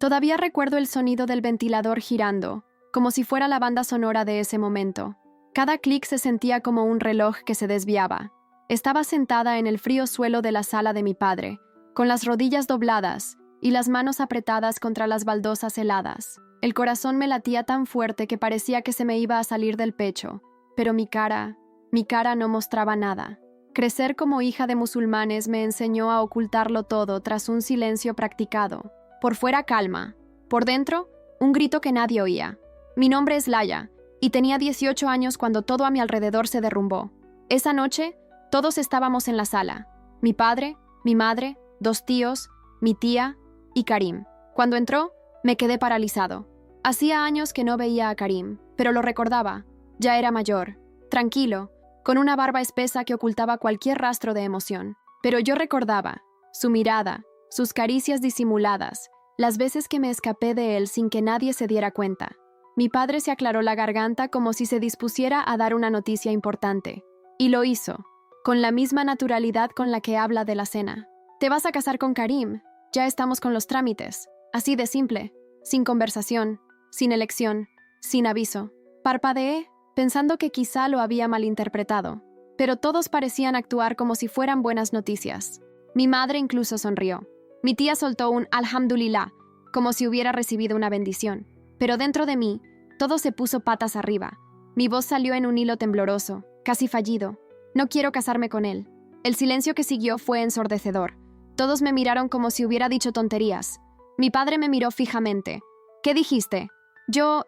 Todavía recuerdo el sonido del ventilador girando, como si fuera la banda sonora de ese momento. Cada clic se sentía como un reloj que se desviaba. Estaba sentada en el frío suelo de la sala de mi padre, con las rodillas dobladas y las manos apretadas contra las baldosas heladas. El corazón me latía tan fuerte que parecía que se me iba a salir del pecho, pero mi cara no mostraba nada. Crecer como hija de musulmanes me enseñó a ocultarlo todo tras un silencio practicado. Por fuera calma, por dentro un grito que nadie oía. Mi nombre es Laia, y tenía 18 años cuando todo a mi alrededor se derrumbó. Esa noche, todos estábamos en la sala. Mi padre, mi madre, 2 tíos, mi tía y Karim. Cuando entró, me quedé paralizado. Hacía años que no veía a Karim, pero lo recordaba. Ya era mayor, tranquilo, con una barba espesa que ocultaba cualquier rastro de emoción. Pero yo recordaba su mirada, sus caricias disimuladas, las veces que me escapé de él sin que nadie se diera cuenta. Mi padre se aclaró la garganta como si se dispusiera a dar una noticia importante. Y lo hizo, con la misma naturalidad con la que habla de la cena. «Te vas a casar con Karim. Ya estamos con los trámites». Así de simple, sin conversación, sin elección, sin aviso. Parpadeé, pensando que quizá lo había malinterpretado. Pero todos parecían actuar como si fueran buenas noticias. Mi madre incluso sonrió. Mi tía soltó un alhamdulillah, como si hubiera recibido una bendición. Pero dentro de mí, todo se puso patas arriba. Mi voz salió en un hilo tembloroso, casi fallido. No quiero casarme con él. El silencio que siguió fue ensordecedor. Todos me miraron como si hubiera dicho tonterías. Mi padre me miró fijamente. «¿Qué dijiste?» Yo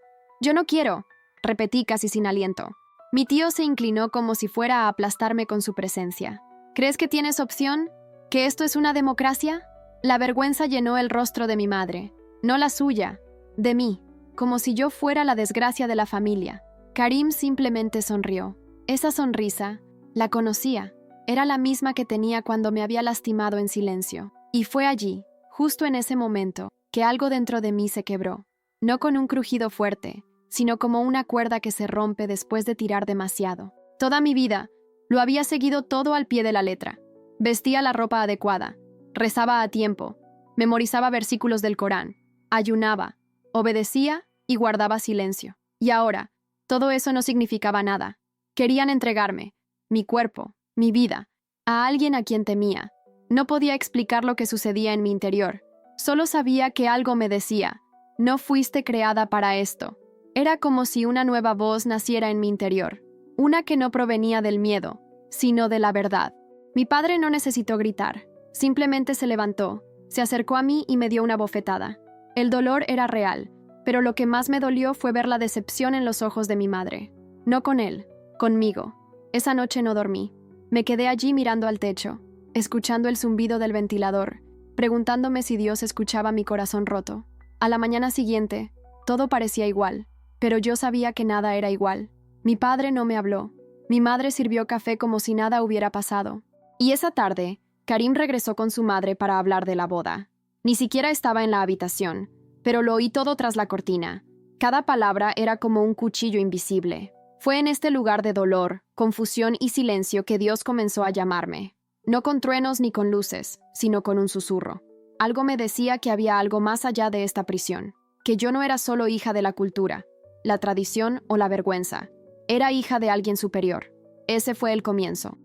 no quiero», repetí casi sin aliento. Mi tío se inclinó como si fuera a aplastarme con su presencia. «¿Crees que tienes opción? ¿Que esto es una democracia?» La vergüenza llenó el rostro de mi madre. No la suya, de mí, como si yo fuera la desgracia de la familia. Karim simplemente sonrió. Esa sonrisa, la conocía. Era la misma que tenía cuando me había lastimado en silencio. Y fue allí, justo en ese momento, que algo dentro de mí se quebró. No con un crujido fuerte, sino como una cuerda que se rompe después de tirar demasiado. Toda mi vida, lo había seguido todo al pie de la letra. Vestía la ropa adecuada, rezaba a tiempo, memorizaba versículos del Corán, ayunaba, obedecía y guardaba silencio. Y ahora, todo eso no significaba nada. Querían entregarme, mi cuerpo, mi vida, a alguien a quien temía. No podía explicar lo que sucedía en mi interior. Solo sabía que algo me decía, no fuiste creada para esto. Era como si una nueva voz naciera en mi interior, una que no provenía del miedo, sino de la verdad. Mi padre no necesitó gritar, simplemente se levantó, se acercó a mí y me dio una bofetada. El dolor era real, pero lo que más me dolió fue ver la decepción en los ojos de mi madre. No con él, conmigo. Esa noche no dormí. Me quedé allí mirando al techo, escuchando el zumbido del ventilador, preguntándome si Dios escuchaba mi corazón roto. A la mañana siguiente, todo parecía igual, pero yo sabía que nada era igual. Mi padre no me habló. Mi madre sirvió café como si nada hubiera pasado. Y esa tarde, Karim regresó con su madre para hablar de la boda. Ni siquiera estaba en la habitación, pero lo oí todo tras la cortina. Cada palabra era como un cuchillo invisible. Fue en este lugar de dolor, confusión y silencio que Dios comenzó a llamarme. No con truenos ni con luces, sino con un susurro. Algo me decía que había algo más allá de esta prisión, que yo no era solo hija de la cultura, la tradición o la vergüenza. Era hija de alguien superior. Ese fue el comienzo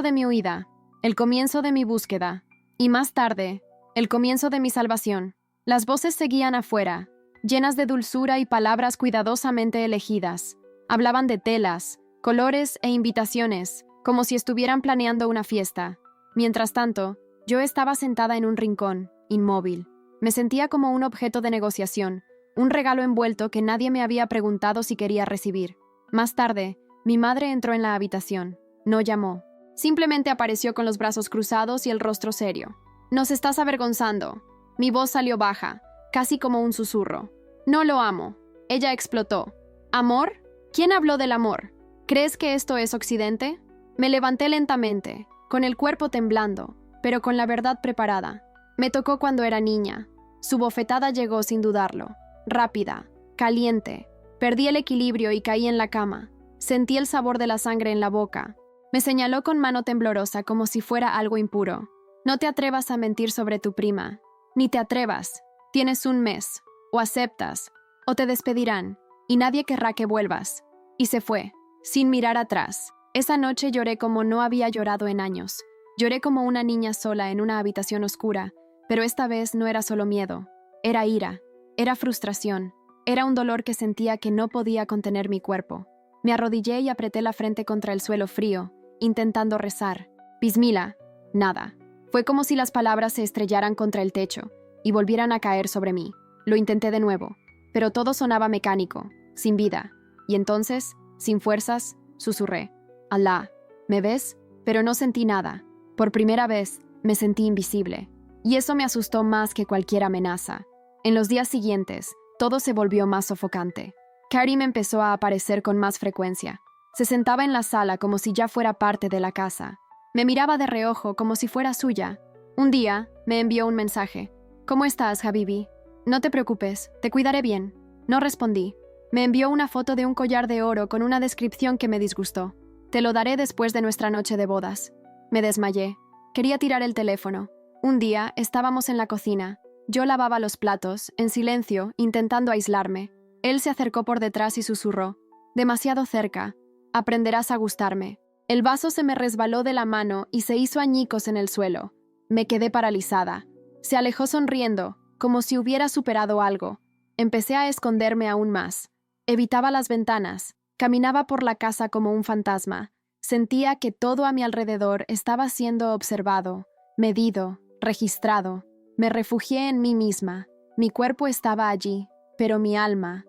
de mi huida, el comienzo de mi búsqueda, y más tarde, el comienzo de mi salvación. Las voces seguían afuera, llenas de dulzura y palabras cuidadosamente elegidas. Hablaban de telas, colores e invitaciones, como si estuvieran planeando una fiesta. Mientras tanto, yo estaba sentada en un rincón, inmóvil. Me sentía como un objeto de negociación, un regalo envuelto que nadie me había preguntado si quería recibir. Más tarde, mi madre entró en la habitación. No llamó. Simplemente apareció con los brazos cruzados y el rostro serio. «Nos estás avergonzando». Mi voz salió baja, casi como un susurro. «No lo amo». Ella explotó. «¿Amor? ¿Quién habló del amor? ¿Crees que esto es Occidente?» Me levanté lentamente, con el cuerpo temblando, pero con la verdad preparada. Me tocó cuando era niña. Su bofetada llegó sin dudarlo. Rápida, caliente. Perdí el equilibrio y caí en la cama. Sentí el sabor de la sangre en la boca. Me señaló con mano temblorosa como si fuera algo impuro. «No te atrevas a mentir sobre tu prima. Ni te atrevas. Tienes un mes, o aceptas, o te despedirán, y nadie querrá que vuelvas. Y se fue, sin mirar atrás. Esa noche lloré como no había llorado en años. Lloré como una niña sola en una habitación oscura, pero esta vez no era solo miedo. Era ira, era frustración, era un dolor que sentía que no podía contener mi cuerpo. Me arrodillé y apreté la frente contra el suelo frío, intentando rezar. Bismillah, nada. Fue como si las palabras se estrellaran contra el techo y volvieran a caer sobre mí. Lo intenté de nuevo, pero todo sonaba mecánico, sin vida. Y entonces, sin fuerzas, susurré. Alá, ¿me ves? Pero no sentí nada. Por primera vez, me sentí invisible. Y eso me asustó más que cualquier amenaza. En los días siguientes, todo se volvió más sofocante. Karim empezó a aparecer con más frecuencia. Se sentaba en la sala como si ya fuera parte de la casa. Me miraba de reojo como si fuera suya. Un día, me envió un mensaje. ¿Cómo estás, Habibi? No te preocupes, te cuidaré bien. No respondí. Me envió una foto de un collar de oro con una descripción que me disgustó. Te lo daré después de nuestra noche de bodas. Me desmayé. Quería tirar el teléfono. Un día, estábamos en la cocina. Yo lavaba los platos, en silencio, intentando aislarme. Él se acercó por detrás y susurró. Demasiado cerca. Aprenderás a gustarme. El vaso se me resbaló de la mano y se hizo añicos en el suelo. Me quedé paralizada. Se alejó sonriendo, como si hubiera superado algo. Empecé a esconderme aún más. Evitaba las ventanas. Caminaba por la casa como un fantasma. Sentía que todo a mi alrededor estaba siendo observado, medido, registrado. Me refugié en mí misma. Mi cuerpo estaba allí, pero mi alma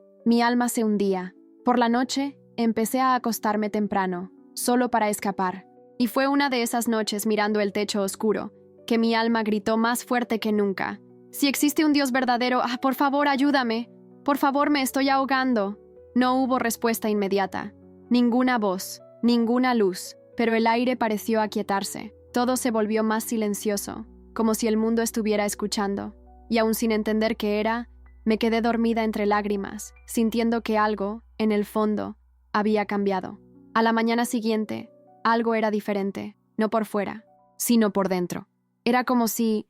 se hundía. Por la noche, empecé a acostarme temprano, solo para escapar. Y fue una de esas noches mirando el techo oscuro, que mi alma gritó más fuerte que nunca. Si existe un Dios verdadero, por favor, ayúdame. Por favor, me estoy ahogando. No hubo respuesta inmediata. Ninguna voz, ninguna luz, pero el aire pareció aquietarse. Todo se volvió más silencioso, como si el mundo estuviera escuchando. Y aún sin entender qué era, me quedé dormida entre lágrimas, sintiendo que algo, en el fondo, había cambiado. A la mañana siguiente, algo era diferente, no por fuera, sino por dentro. Era como si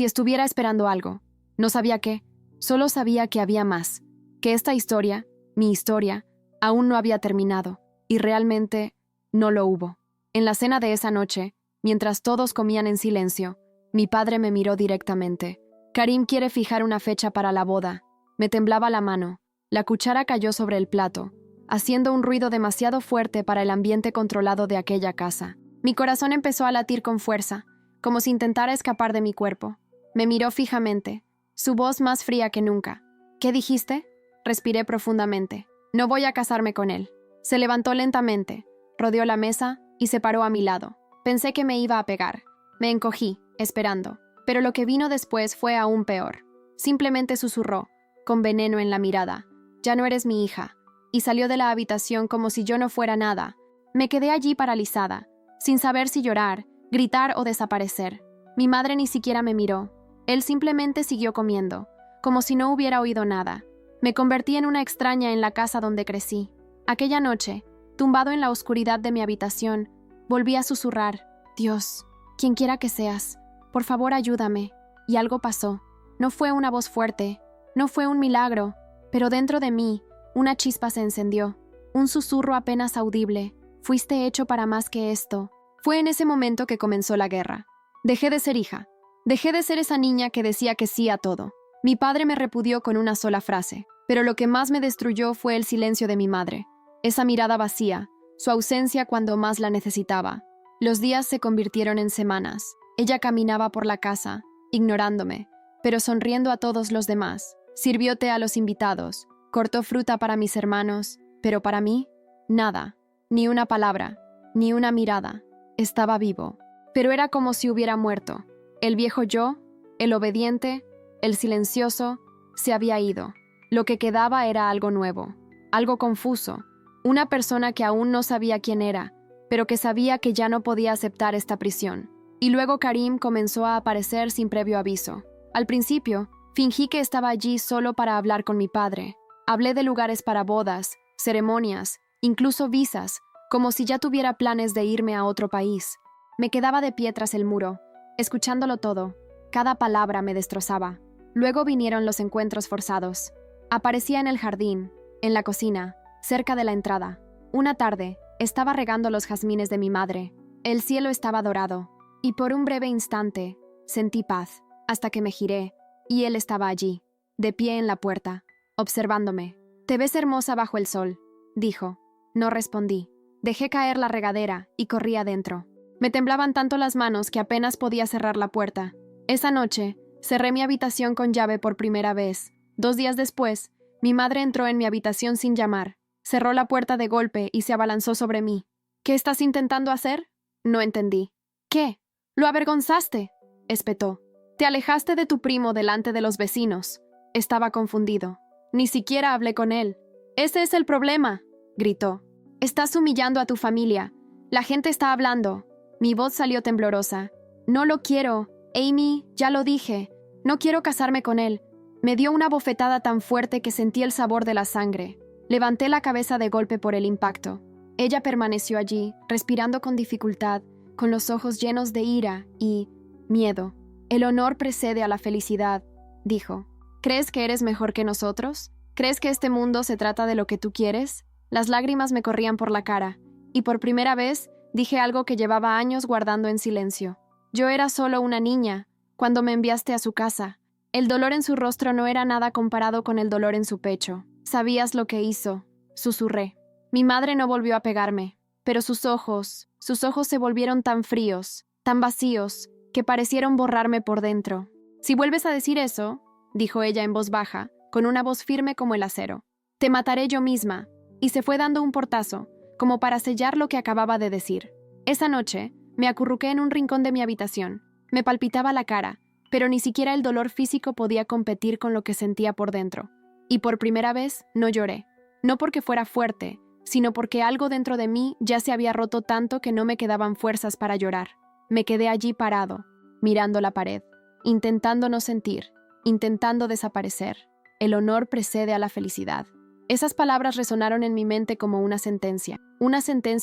estuviera esperando algo. No sabía qué, solo sabía que había más, que esta historia, mi historia, aún no había terminado, y realmente no lo hubo. En la cena de esa noche, mientras todos comían en silencio, mi padre me miró directamente. Karim quiere fijar una fecha para la boda. Me temblaba la mano. La cuchara cayó sobre el plato, haciendo un ruido demasiado fuerte para el ambiente controlado de aquella casa. Mi corazón empezó a latir con fuerza, como si intentara escapar de mi cuerpo. Me miró fijamente, su voz más fría que nunca. ¿Qué dijiste? Respiré profundamente. No voy a casarme con él. Se levantó lentamente, rodeó la mesa y se paró a mi lado. Pensé que me iba a pegar. Me encogí, esperando. Pero lo que vino después fue aún peor. Simplemente susurró, con veneno en la mirada. Ya no eres mi hija. Y salió de la habitación como si yo no fuera nada. Me quedé allí paralizada, sin saber si llorar, gritar o desaparecer. Mi madre ni siquiera me miró. Él simplemente siguió comiendo, como si no hubiera oído nada. Me convertí en una extraña en la casa donde crecí. Aquella noche, tumbado en la oscuridad de mi habitación, volví a susurrar, Dios, quien quiera que seas, por favor ayúdame. Y algo pasó. No fue una voz fuerte, no fue un milagro, pero dentro de mí, una chispa se encendió. Un susurro apenas audible. Fuiste hecho para más que esto. Fue en ese momento que comenzó la guerra. Dejé de ser hija. Dejé de ser esa niña que decía que sí a todo. Mi padre me repudió con una sola frase, pero lo que más me destruyó fue el silencio de mi madre. Esa mirada vacía, su ausencia cuando más la necesitaba. Los días se convirtieron en semanas. Ella caminaba por la casa, ignorándome, pero sonriendo a todos los demás. Sirvió té a los invitados, cortó fruta para mis hermanos, pero para mí, nada, ni una palabra, ni una mirada. Estaba vivo, pero era como si hubiera muerto. El viejo yo, el obediente, el silencioso, se había ido. Lo que quedaba era algo nuevo, algo confuso, una persona que aún no sabía quién era, pero que sabía que ya no podía aceptar esta prisión. Y luego Karim comenzó a aparecer sin previo aviso. Al principio, fingí que estaba allí solo para hablar con mi padre. Hablé de lugares para bodas, ceremonias, incluso visas, como si ya tuviera planes de irme a otro país. Me quedaba de pie tras el muro, escuchándolo todo. Cada palabra me destrozaba. Luego vinieron los encuentros forzados. Aparecía en el jardín, en la cocina, cerca de la entrada. Una tarde, estaba regando los jazmines de mi madre. El cielo estaba dorado, y por un breve instante, sentí paz, hasta que me giré, y él estaba allí, de pie en la puerta, observándome. «Te ves hermosa bajo el sol», dijo. No respondí. Dejé caer la regadera y corrí adentro. Me temblaban tanto las manos que apenas podía cerrar la puerta. Esa noche, cerré mi habitación con llave por primera vez. 2 días después, mi madre entró en mi habitación sin llamar. Cerró la puerta de golpe y se abalanzó sobre mí. «¿Qué estás intentando hacer?» No entendí. «¿Qué? Lo avergonzaste», espetó. «Te alejaste de tu primo delante de los vecinos». Estaba confundido. Ni siquiera hablé con él. «Ese es el problema», gritó. «Estás humillando a tu familia. La gente está hablando». Mi voz salió temblorosa. «No lo quiero. Amy, ya lo dije. No quiero casarme con él». Me dio una bofetada tan fuerte que sentí el sabor de la sangre. Levanté la cabeza de golpe por el impacto. Ella permaneció allí, respirando con dificultad, con los ojos llenos de ira y miedo. «El honor precede a la felicidad», dijo. «¿Crees que eres mejor que nosotros? ¿Crees que este mundo se trata de lo que tú quieres?» Las lágrimas me corrían por la cara, y por primera vez dije algo que llevaba años guardando en silencio. Yo era solo una niña, cuando me enviaste a su casa. El dolor en su rostro no era nada comparado con el dolor en su pecho. «Sabías lo que hizo», susurré. Mi madre no volvió a pegarme, pero sus ojos se volvieron tan fríos, tan vacíos, que parecieron borrarme por dentro. «Si vuelves a decir eso», dijo ella en voz baja, con una voz firme como el acero, «te mataré yo misma», y se fue dando un portazo, como para sellar lo que acababa de decir. Esa noche, me acurruqué en un rincón de mi habitación. Me palpitaba la cara, pero ni siquiera el dolor físico podía competir con lo que sentía por dentro. Y por primera vez, no lloré. No porque fuera fuerte, sino porque algo dentro de mí ya se había roto tanto que no me quedaban fuerzas para llorar. Me quedé allí parado, mirando la pared, intentando no sentir, intentando desaparecer. El honor precede a la felicidad. Esas palabras resonaron en mi mente como una sentencia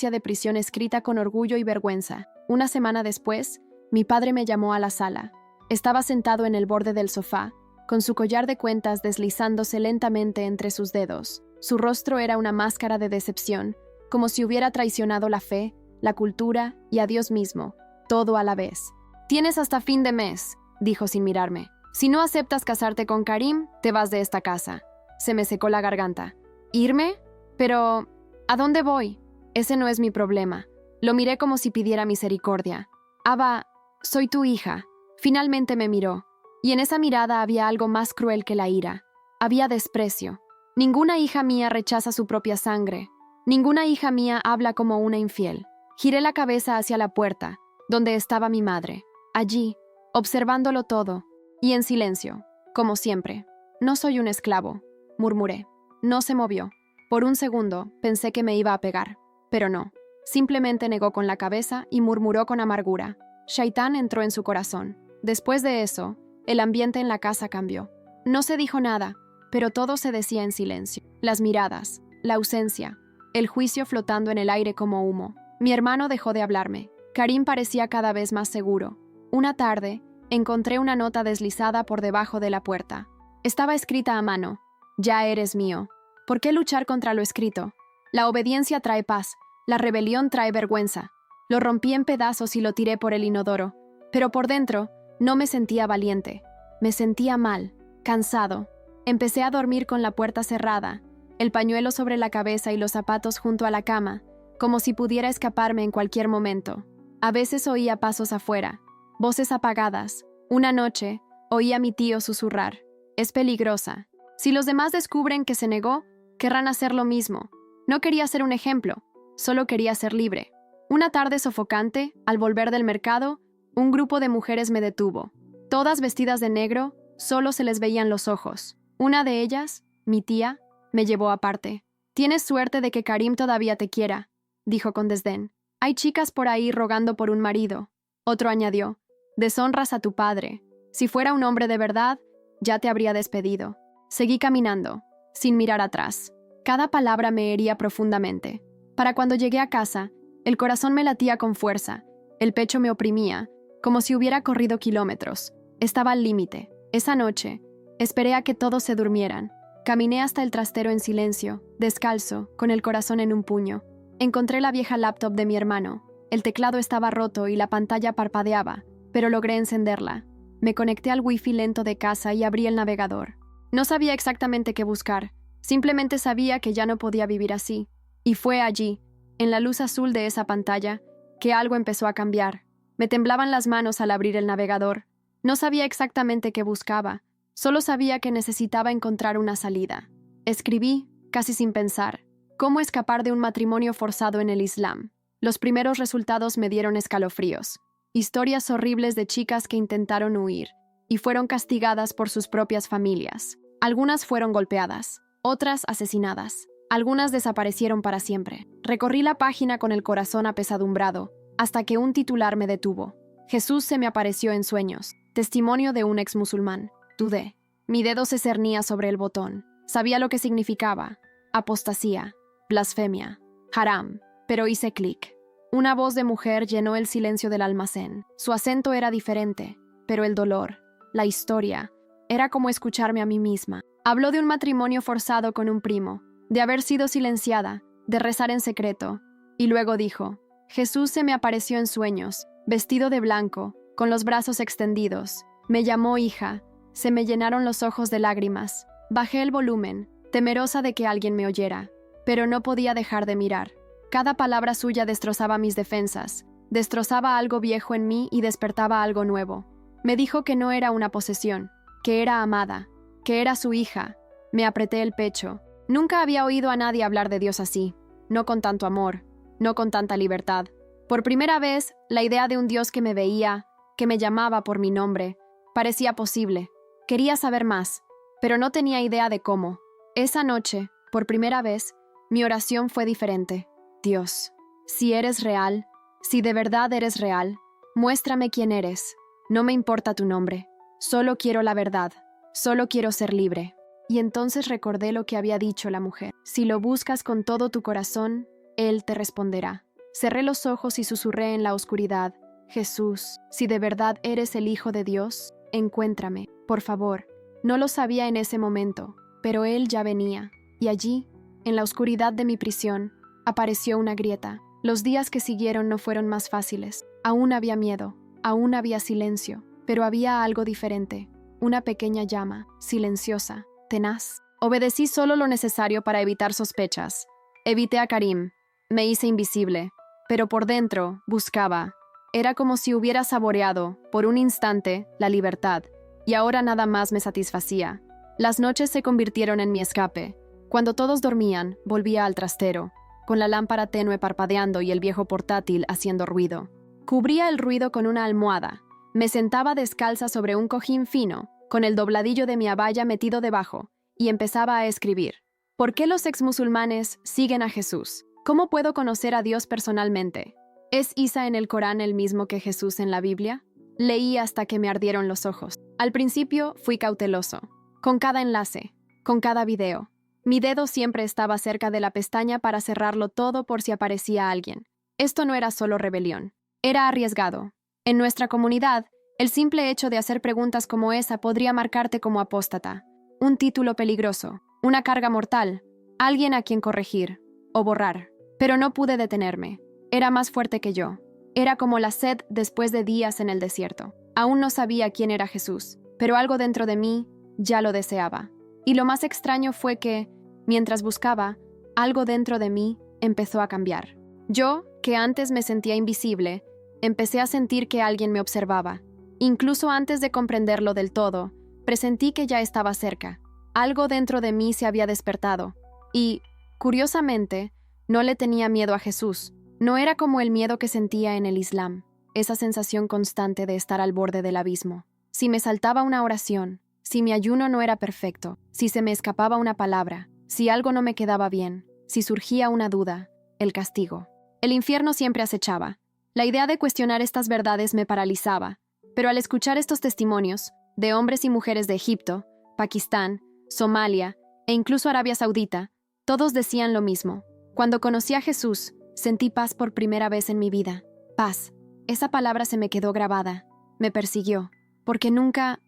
de prisión escrita con orgullo y vergüenza. Una semana después, mi padre me llamó a la sala. Estaba sentado en el borde del sofá, con su collar de cuentas deslizándose lentamente entre sus dedos. Su rostro era una máscara de decepción, como si hubiera traicionado la fe, la cultura y a Dios mismo, todo a la vez. «Tienes hasta fin de mes», dijo sin mirarme. «Si no aceptas casarte con Karim, te vas de esta casa». Se me secó la garganta. «¿Irme? Pero ¿a dónde voy?» «Ese no es mi problema». Lo miré como si pidiera misericordia. «Ava, soy tu hija». Finalmente me miró, y en esa mirada había algo más cruel que la ira. Había desprecio. Ninguna hija mía rechaza su propia sangre. Ninguna hija mía habla como una infiel. Giré la cabeza hacia la puerta, donde estaba mi madre. Allí, observándolo todo, y en silencio, como siempre. «No soy un esclavo», murmuré. No se movió. Por un segundo pensé que me iba a pegar, pero no. Simplemente negó con la cabeza y murmuró con amargura. Shaitán entró en su corazón. Después de eso, el ambiente en la casa cambió. No se dijo nada, pero todo se decía en silencio. Las miradas, la ausencia, el juicio flotando en el aire como humo. Mi hermano dejó de hablarme. Karim parecía cada vez más seguro. Una tarde, encontré una nota deslizada por debajo de la puerta. Estaba escrita a mano. «Ya eres mío». ¿Por qué luchar contra lo escrito? La obediencia trae paz, la rebelión trae vergüenza. Lo rompí en pedazos y lo tiré por el inodoro. Pero por dentro, no me sentía valiente. Me sentía mal, cansado. Empecé a dormir con la puerta cerrada, el pañuelo sobre la cabeza y los zapatos junto a la cama, como si pudiera escaparme en cualquier momento. A veces oía pasos afuera, voces apagadas. Una noche, oí a mi tío susurrar. «Es peligrosa. Si los demás descubren que se negó, querrán hacer lo mismo». No quería ser un ejemplo, solo quería ser libre. Una tarde sofocante, al volver del mercado, un grupo de mujeres me detuvo. Todas vestidas de negro, solo se les veían los ojos. Una de ellas, mi tía, me llevó aparte. «Tienes suerte de que Karim todavía te quiera», dijo con desdén. «Hay chicas por ahí rogando por un marido». Otro añadió: «Deshonras a tu padre. Si fuera un hombre de verdad, ya te habría despedido». Seguí caminando, sin mirar atrás. Cada palabra me hería profundamente. Para cuando llegué a casa, el corazón me latía con fuerza, el pecho me oprimía, como si hubiera corrido kilómetros. Estaba al límite. Esa noche, Esperé a que todos se durmieran. Caminé hasta el trastero en silencio, descalzo, con el corazón en un puño. Encontré la vieja laptop de mi hermano. El teclado estaba roto y la pantalla parpadeaba, pero logré encenderla. Me conecté al wifi lento de casa y abrí el navegador. No sabía exactamente qué buscar, simplemente sabía que ya no podía vivir así. Y fue allí, en la luz azul de esa pantalla, que algo empezó a cambiar. Me temblaban las manos al abrir el navegador. No sabía exactamente qué buscaba, solo sabía que necesitaba encontrar una salida. Escribí, casi sin pensar, cómo escapar de un matrimonio forzado en el Islam. Los primeros resultados me dieron escalofríos. Historias horribles de chicas que intentaron huir y fueron castigadas por sus propias familias. Algunas fueron golpeadas, otras asesinadas. Algunas desaparecieron para siempre. Recorrí la página con el corazón apesadumbrado, hasta que un titular me detuvo. Jesús se me apareció en sueños. Testimonio de un ex musulmán. Dudé. Mi dedo se cernía sobre el botón. Sabía lo que significaba. Apostasía, blasfemia, haram. Pero hice clic. Una voz de mujer llenó el silencio del almacén. Su acento era diferente, pero el dolor, la historia, era como escucharme a mí misma. Habló de un matrimonio forzado con un primo, de haber sido silenciada, de rezar en secreto, y luego dijo: Jesús se me apareció en sueños, vestido de blanco, con los brazos extendidos. Me llamó hija, se me llenaron los ojos de lágrimas. Bajé el volumen, temerosa de que alguien me oyera, pero no podía dejar de mirar. Cada palabra suya destrozaba mis defensas, destrozaba algo viejo en mí y despertaba algo nuevo. Me dijo que no era una posesión, que era amada, que era su hija. Me apreté el pecho. Nunca había oído a nadie hablar de Dios así, no con tanto amor, no con tanta libertad. Por primera vez, la idea de un Dios que me veía, que me llamaba por mi nombre, parecía posible. Quería saber más, pero no tenía idea de cómo. Esa noche, por primera vez, mi oración fue diferente. Dios, si eres real, si de verdad eres real, muéstrame quién eres. No me importa tu nombre, solo quiero la verdad, solo quiero ser libre. Y entonces recordé lo que había dicho la mujer. Si lo buscas con todo tu corazón, Él te responderá. Cerré los ojos y susurré en la oscuridad: Jesús, si de verdad eres el Hijo de Dios, encuéntrame, por favor. No lo sabía en ese momento, pero Él ya venía, y allí, en la oscuridad de mi prisión, apareció una grieta. Los días que siguieron no fueron más fáciles. Aún había miedo, aún había silencio, pero había algo diferente. Una pequeña llama, silenciosa, tenaz. Obedecí solo lo necesario para evitar sospechas. Evité a Karim. Me hice invisible, pero por dentro buscaba. Era como si hubiera saboreado, por un instante, la libertad, y ahora nada más me satisfacía. Las noches se convirtieron en mi escape. Cuando todos dormían, volvía al trastero, con la lámpara tenue parpadeando y el viejo portátil haciendo ruido. Cubría el ruido con una almohada. Me sentaba descalza sobre un cojín fino, con el dobladillo de mi abaya metido debajo, y empezaba a escribir. ¿Por qué los exmusulmanes siguen a Jesús? ¿Cómo puedo conocer a Dios personalmente? ¿Es Isa en el Corán el mismo que Jesús en la Biblia? Leí hasta que me ardieron los ojos. Al principio fui cauteloso. Con cada enlace, con cada video. Mi dedo siempre estaba cerca de la pestaña para cerrarlo todo por si aparecía alguien. Esto no era solo rebelión. Era arriesgado. En nuestra comunidad, el simple hecho de hacer preguntas como esa podría marcarte como apóstata. Un título peligroso, una carga mortal, alguien a quien corregir o borrar. Pero no pude detenerme. Era más fuerte que yo. Era como la sed después de días en el desierto. Aún no sabía quién era Jesús, pero algo dentro de mí ya lo deseaba. Y lo más extraño fue que, mientras buscaba, algo dentro de mí empezó a cambiar. Yo, que antes me sentía invisible, empecé a sentir que alguien me observaba. Incluso antes de comprenderlo del todo, presentí que ya estaba cerca. Algo dentro de mí se había despertado. Y, curiosamente, no le tenía miedo a Jesús. No era como el miedo que sentía en el Islam, esa sensación constante de estar al borde del abismo. Si me saltaba una oración, si mi ayuno no era perfecto, si se me escapaba una palabra, si algo no me quedaba bien, si surgía una duda, el castigo. El infierno siempre acechaba. La idea de cuestionar estas verdades me paralizaba, pero al escuchar estos testimonios, de hombres y mujeres de Egipto, Pakistán, Somalia e incluso Arabia Saudita, todos decían lo mismo. Cuando conocí a Jesús, sentí paz por primera vez en mi vida. Paz. Esa palabra se me quedó grabada. Me persiguió, porque nunca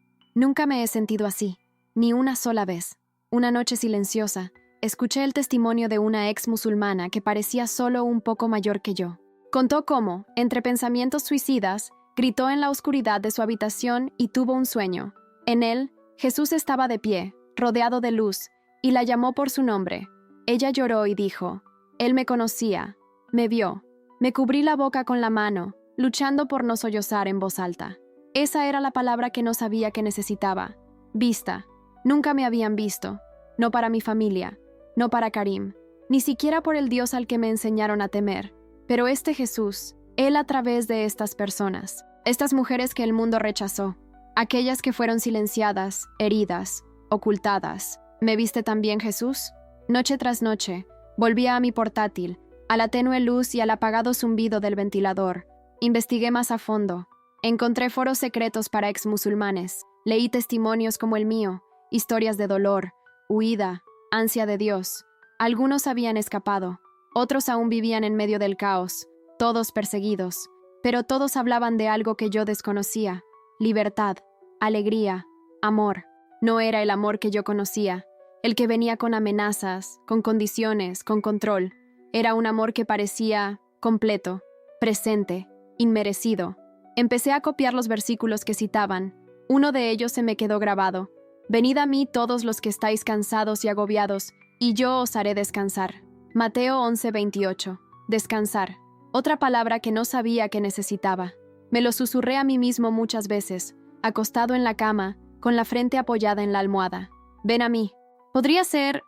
me he sentido así. ni una sola vez. Una noche silenciosa, escuché el testimonio de una ex musulmana que parecía solo un poco mayor que yo. Contó cómo, entre pensamientos suicidas, gritó en la oscuridad de su habitación y tuvo un sueño. En él, Jesús estaba de pie, rodeado de luz, y la llamó por su nombre. Ella lloró y dijo: Él me conocía, me vio. Me cubrí la boca con la mano, luchando por no sollozar en voz alta. Esa era la palabra que no sabía que necesitaba. Vista. Nunca me habían visto. No para mi familia, no para Karim, ni siquiera por el Dios al que me enseñaron a temer. Pero este Jesús, Él a través de estas personas, estas mujeres que el mundo rechazó, aquellas que fueron silenciadas, heridas, ocultadas. ¿Me viste también, Jesús? Noche tras noche, volvía a mi portátil, a la tenue luz y al apagado zumbido del ventilador. Investigué más a fondo. Encontré foros secretos para exmusulmanes. Leí testimonios como el mío, historias de dolor, huida, ansia de Dios. Algunos habían escapado, otros aún vivían en medio del caos, todos perseguidos, pero todos hablaban de algo que yo desconocía: libertad, alegría, amor. No era el amor que yo conocía, el que venía con amenazas, con condiciones, con control. Era un amor que parecía completo, presente, inmerecido. Empecé a copiar los versículos que citaban. Uno de ellos se me quedó grabado: Venid a mí todos los que estáis cansados y agobiados, y yo os haré descansar. Mateo 11:28. Descansar. Otra palabra que no sabía que necesitaba. Me lo susurré a mí mismo muchas veces, acostado en la cama, con la frente apoyada en la almohada. Ven a mí. ¿Podría ser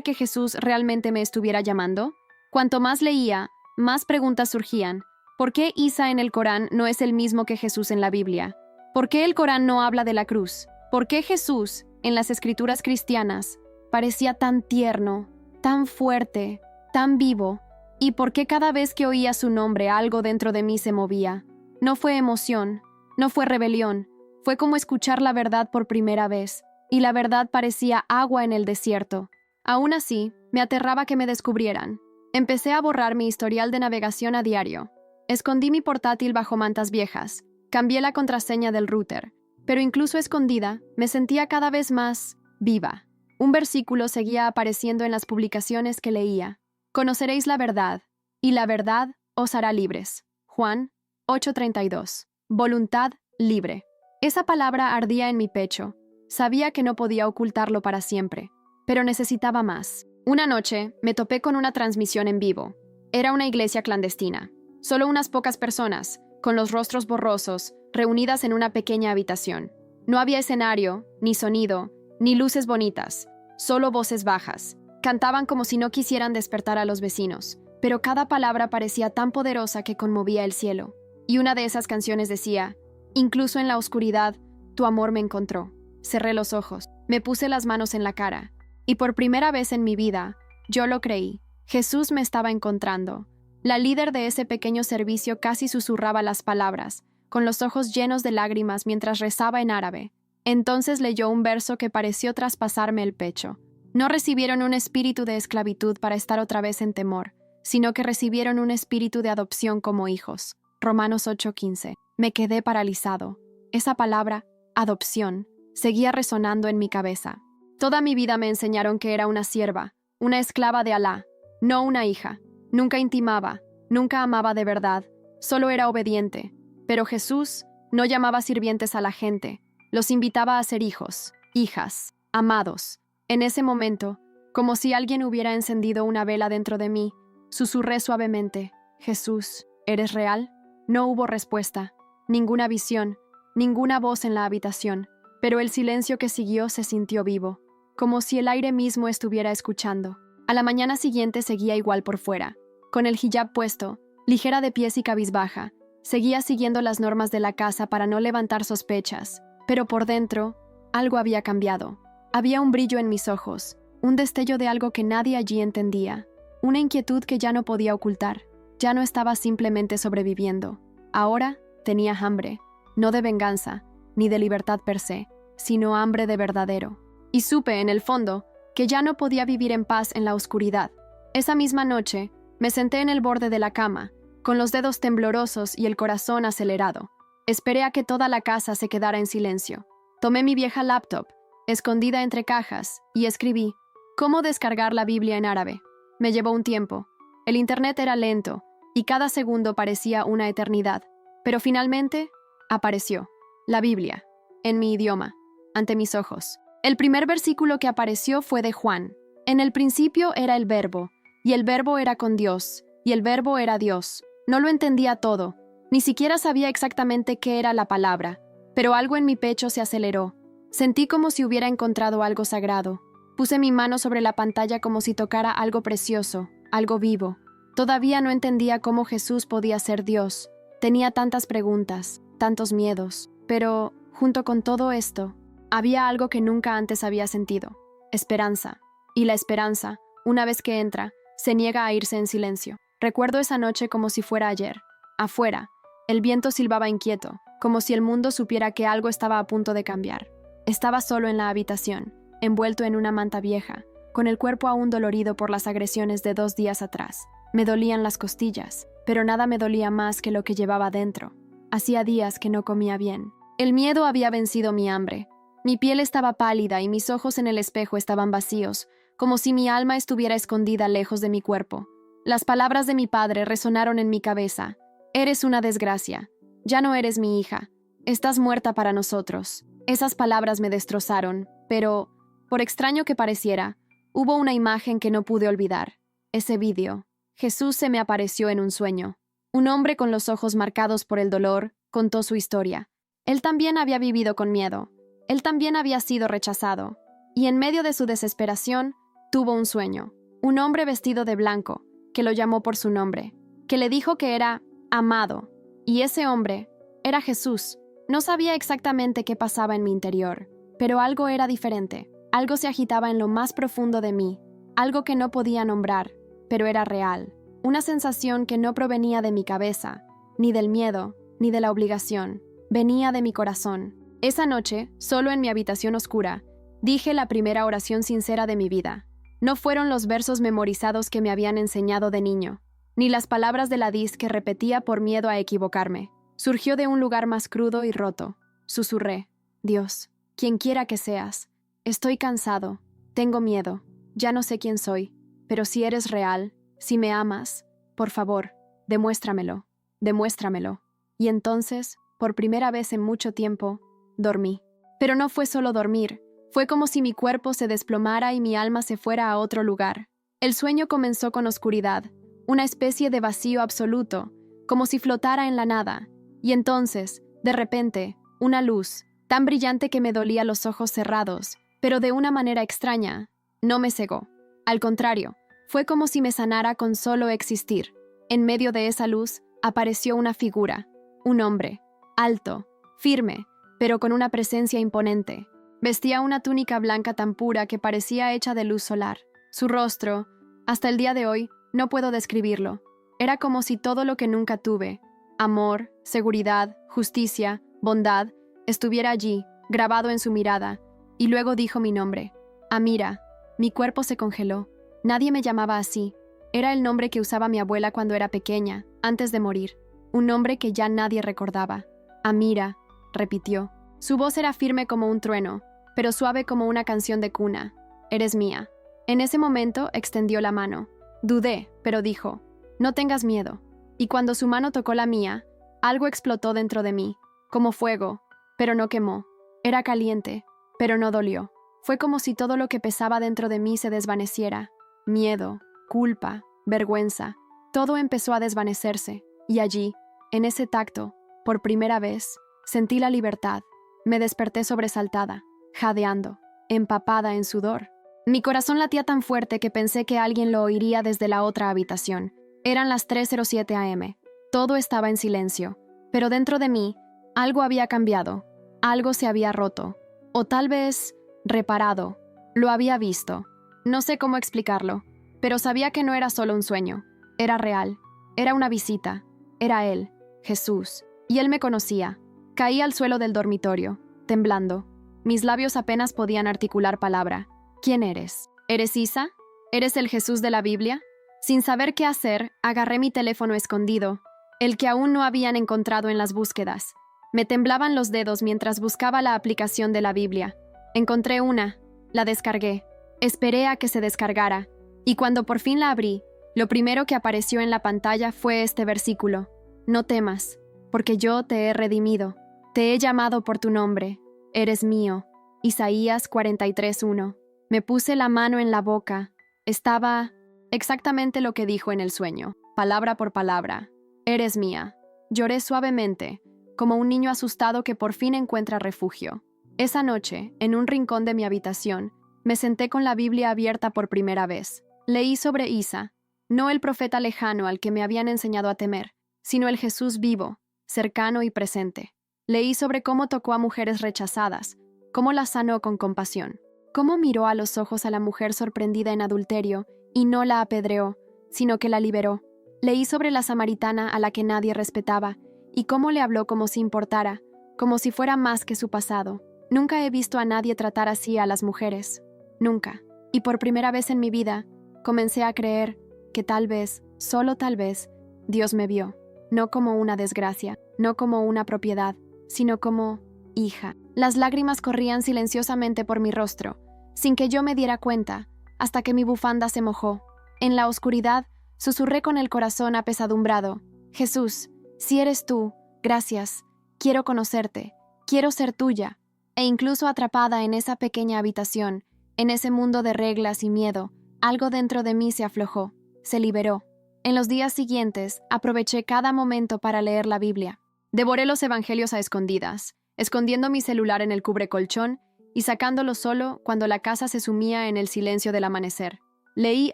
que Jesús realmente me estuviera llamando? Cuanto más leía, más preguntas surgían. ¿Por qué Isa en el Corán no es el mismo que Jesús en la Biblia? ¿Por qué el Corán no habla de la cruz? ¿Por qué Jesús, en las escrituras cristianas, parecía tan tierno, tan fuerte, tan vivo? ¿Y por qué cada vez que oía su nombre algo dentro de mí se movía? No fue emoción, no fue rebelión, fue como escuchar la verdad por primera vez, y la verdad parecía agua en el desierto. Aún así, me aterraba que me descubrieran. Empecé a borrar mi historial de navegación a diario. Escondí mi portátil bajo mantas viejas. Cambié la contraseña del router. Pero incluso escondida, me sentía cada vez más viva. Un versículo seguía apareciendo en las publicaciones que leía. Conoceréis la verdad, y la verdad os hará libres. Juan 8:32. Voluntad libre. Esa palabra ardía en mi pecho. Sabía que no podía ocultarlo para siempre, pero necesitaba más. Una noche me topé con una transmisión en vivo. Era una iglesia clandestina. Solo unas pocas personas, con los rostros borrosos, reunidas en una pequeña habitación. No había escenario, ni sonido, ni luces bonitas, solo voces bajas. Cantaban como si no quisieran despertar a los vecinos, pero cada palabra parecía tan poderosa que conmovía el cielo. Y una de esas canciones decía: incluso en la oscuridad, tu amor me encontró. Cerré los ojos, me puse las manos en la cara, y por primera vez en mi vida, yo lo creí. Jesús me estaba encontrando. La líder de ese pequeño servicio casi susurraba las palabras, con los ojos llenos de lágrimas mientras rezaba en árabe. Entonces leyó un verso que pareció traspasarme el pecho. No recibieron un espíritu de esclavitud para estar otra vez en temor, sino que recibieron un espíritu de adopción como hijos. Romanos 8:15. Me quedé paralizado. Esa palabra, adopción, seguía resonando en mi cabeza. Toda mi vida me enseñaron que era una sierva, una esclava de Alá, no una hija. Nunca intimaba, nunca amaba de verdad, solo era obediente. Pero Jesús no llamaba sirvientes a la gente, los invitaba a ser hijos, hijas, amados. En ese momento, como si alguien hubiera encendido una vela dentro de mí, susurré suavemente: Jesús, ¿eres real? No hubo respuesta, ninguna visión, ninguna voz en la habitación, pero el silencio que siguió se sintió vivo, como si el aire mismo estuviera escuchando. A la mañana siguiente seguía igual por fuera, con el hijab puesto, ligera de pies y cabizbaja. Seguía siguiendo las normas de la casa para no levantar sospechas, pero por dentro, algo había cambiado. Había un brillo en mis ojos, un destello de algo que nadie allí entendía, una inquietud que ya no podía ocultar. Ya no estaba simplemente sobreviviendo. Ahora tenía hambre, no de venganza, ni de libertad per se, sino hambre de verdadero. Y supe, en el fondo, que ya no podía vivir en paz en la oscuridad. Esa misma noche, me senté en el borde de la cama, con los dedos temblorosos y el corazón acelerado. Esperé a que toda la casa se quedara en silencio. Tomé mi vieja laptop, escondida entre cajas, y escribí, ¿cómo descargar la Biblia en árabe? Me llevó un tiempo. El internet era lento, y cada segundo parecía una eternidad. Pero finalmente, apareció. La Biblia, en mi idioma, ante mis ojos. El primer versículo que apareció fue de Juan. En el principio era el Verbo, y el Verbo era con Dios, y el Verbo era Dios. No lo entendía todo, ni siquiera sabía exactamente qué era la palabra, pero algo en mi pecho se aceleró. Sentí como si hubiera encontrado algo sagrado. Puse mi mano sobre la pantalla como si tocara algo precioso, algo vivo. Todavía no entendía cómo Jesús podía ser Dios. Tenía tantas preguntas, tantos miedos, pero, junto con todo esto, había algo que nunca antes había sentido: esperanza. Y la esperanza, una vez que entra, se niega a irse en silencio. Recuerdo esa noche como si fuera ayer. Afuera, el viento silbaba inquieto, como si el mundo supiera que algo estaba a punto de cambiar. Estaba solo en la habitación, envuelto en una manta vieja, con el cuerpo aún dolorido por las agresiones de 2 días atrás. Me dolían las costillas, pero nada me dolía más que lo que llevaba dentro. Hacía días que no comía bien. El miedo había vencido mi hambre. Mi piel estaba pálida y mis ojos en el espejo estaban vacíos, como si mi alma estuviera escondida lejos de mi cuerpo. Las palabras de mi padre resonaron en mi cabeza. Eres una desgracia. Ya no eres mi hija. Estás muerta para nosotros. Esas palabras me destrozaron, pero, por extraño que pareciera, hubo una imagen que no pude olvidar. Ese vídeo. Jesús se me apareció en un sueño. Un hombre con los ojos marcados por el dolor contó su historia. Él también había vivido con miedo. Él también había sido rechazado. Y en medio de su desesperación, tuvo un sueño. Un hombre vestido de blanco, que lo llamó por su nombre, que le dijo que era amado. Y ese hombre era Jesús. No sabía exactamente qué pasaba en mi interior, pero algo era diferente. Algo se agitaba en lo más profundo de mí, algo que no podía nombrar, pero era real. Una sensación que no provenía de mi cabeza, ni del miedo, ni de la obligación. Venía de mi corazón. Esa noche, solo en mi habitación oscura, dije la primera oración sincera de mi vida. No fueron los versos memorizados que me habían enseñado de niño, ni las palabras de la Diz que repetía por miedo a equivocarme. Surgió de un lugar más crudo y roto. Susurré: Dios, quien quiera que seas, estoy cansado, tengo miedo, ya no sé quién soy, pero si eres real, si me amas, por favor, demuéstramelo, demuéstramelo. Y entonces, por primera vez en mucho tiempo, dormí. Pero no fue solo dormir, fue como si mi cuerpo se desplomara y mi alma se fuera a otro lugar. El sueño comenzó con oscuridad, una especie de vacío absoluto, como si flotara en la nada. Y entonces, de repente, una luz, tan brillante que me dolía los ojos cerrados, pero de una manera extraña, no me cegó. Al contrario, fue como si me sanara con solo existir. En medio de esa luz, apareció una figura, un hombre, alto, firme, pero con una presencia imponente. Vestía una túnica blanca tan pura que parecía hecha de luz solar. Su rostro, hasta el día de hoy, no puedo describirlo. Era como si todo lo que nunca tuve, amor, seguridad, justicia, bondad, estuviera allí, grabado en su mirada, y luego dijo mi nombre. Amira. Mi cuerpo se congeló. Nadie me llamaba así. Era el nombre que usaba mi abuela cuando era pequeña, antes de morir. Un nombre que ya nadie recordaba. Amira, repitió. Su voz era firme como un trueno, pero suave como una canción de cuna. Eres mía. En ese momento extendió la mano. Dudé, pero dijo: no tengas miedo. Y cuando su mano tocó la mía, algo explotó dentro de mí, como fuego, pero no quemó. Era caliente, pero no dolió. Fue como si todo lo que pesaba dentro de mí se desvaneciera. Miedo, culpa, vergüenza, todo empezó a desvanecerse. Y allí, en ese tacto, por primera vez, sentí la libertad. Me desperté sobresaltada, jadeando, empapada en sudor. Mi corazón latía tan fuerte que pensé que alguien lo oiría desde la otra habitación. Eran las 3:07 a.m. Todo estaba en silencio, pero dentro de mí, algo había cambiado. Algo se había roto. O tal vez, reparado. Lo había visto. No sé cómo explicarlo, pero sabía que no era solo un sueño. Era real. Era una visita. Era él, Jesús. Y él me conocía. Caí al suelo del dormitorio, temblando. Mis labios apenas podían articular palabra. ¿Quién eres? ¿Eres Isa? ¿Eres el Jesús de la Biblia? Sin saber qué hacer, agarré mi teléfono escondido, el que aún no habían encontrado en las búsquedas. Me temblaban los dedos mientras buscaba la aplicación de la Biblia. Encontré una, la descargué, esperé a que se descargara, y cuando por fin la abrí, lo primero que apareció en la pantalla fue este versículo: No temas, porque yo te he redimido, te he llamado por tu nombre, eres mío. Isaías 43:1. Me puse la mano en la boca, estaba exactamente lo que dijo en el sueño, palabra por palabra: eres mía. Lloré suavemente, como un niño asustado que por fin encuentra refugio. Esa noche, en un rincón de mi habitación, me senté con la Biblia abierta por primera vez. Leí sobre Isa, no el profeta lejano al que me habían enseñado a temer, sino el Jesús vivo, cercano y presente. Leí sobre cómo tocó a mujeres rechazadas, cómo las sanó con compasión, cómo miró a los ojos a la mujer sorprendida en adulterio y no la apedreó, sino que la liberó. Leí sobre la samaritana a la que nadie respetaba y cómo le habló como si importara, como si fuera más que su pasado. Nunca he visto a nadie tratar así a las mujeres. Nunca. Y por primera vez en mi vida, comencé a creer que tal vez, solo tal vez, Dios me vio, no como una desgracia, no como una propiedad, sino como hija. Las lágrimas corrían silenciosamente por mi rostro, sin que yo me diera cuenta, hasta que mi bufanda se mojó. En la oscuridad, susurré con el corazón apesadumbrado: Jesús, si eres tú, gracias, quiero conocerte, quiero ser tuya. E incluso atrapada en esa pequeña habitación, en ese mundo de reglas y miedo, algo dentro de mí se aflojó, se liberó. En los días siguientes, aproveché cada momento para leer la Biblia. Devoré los evangelios a escondidas, escondiendo mi celular en el cubrecolchón y sacándolo solo cuando la casa se sumía en el silencio del amanecer. Leí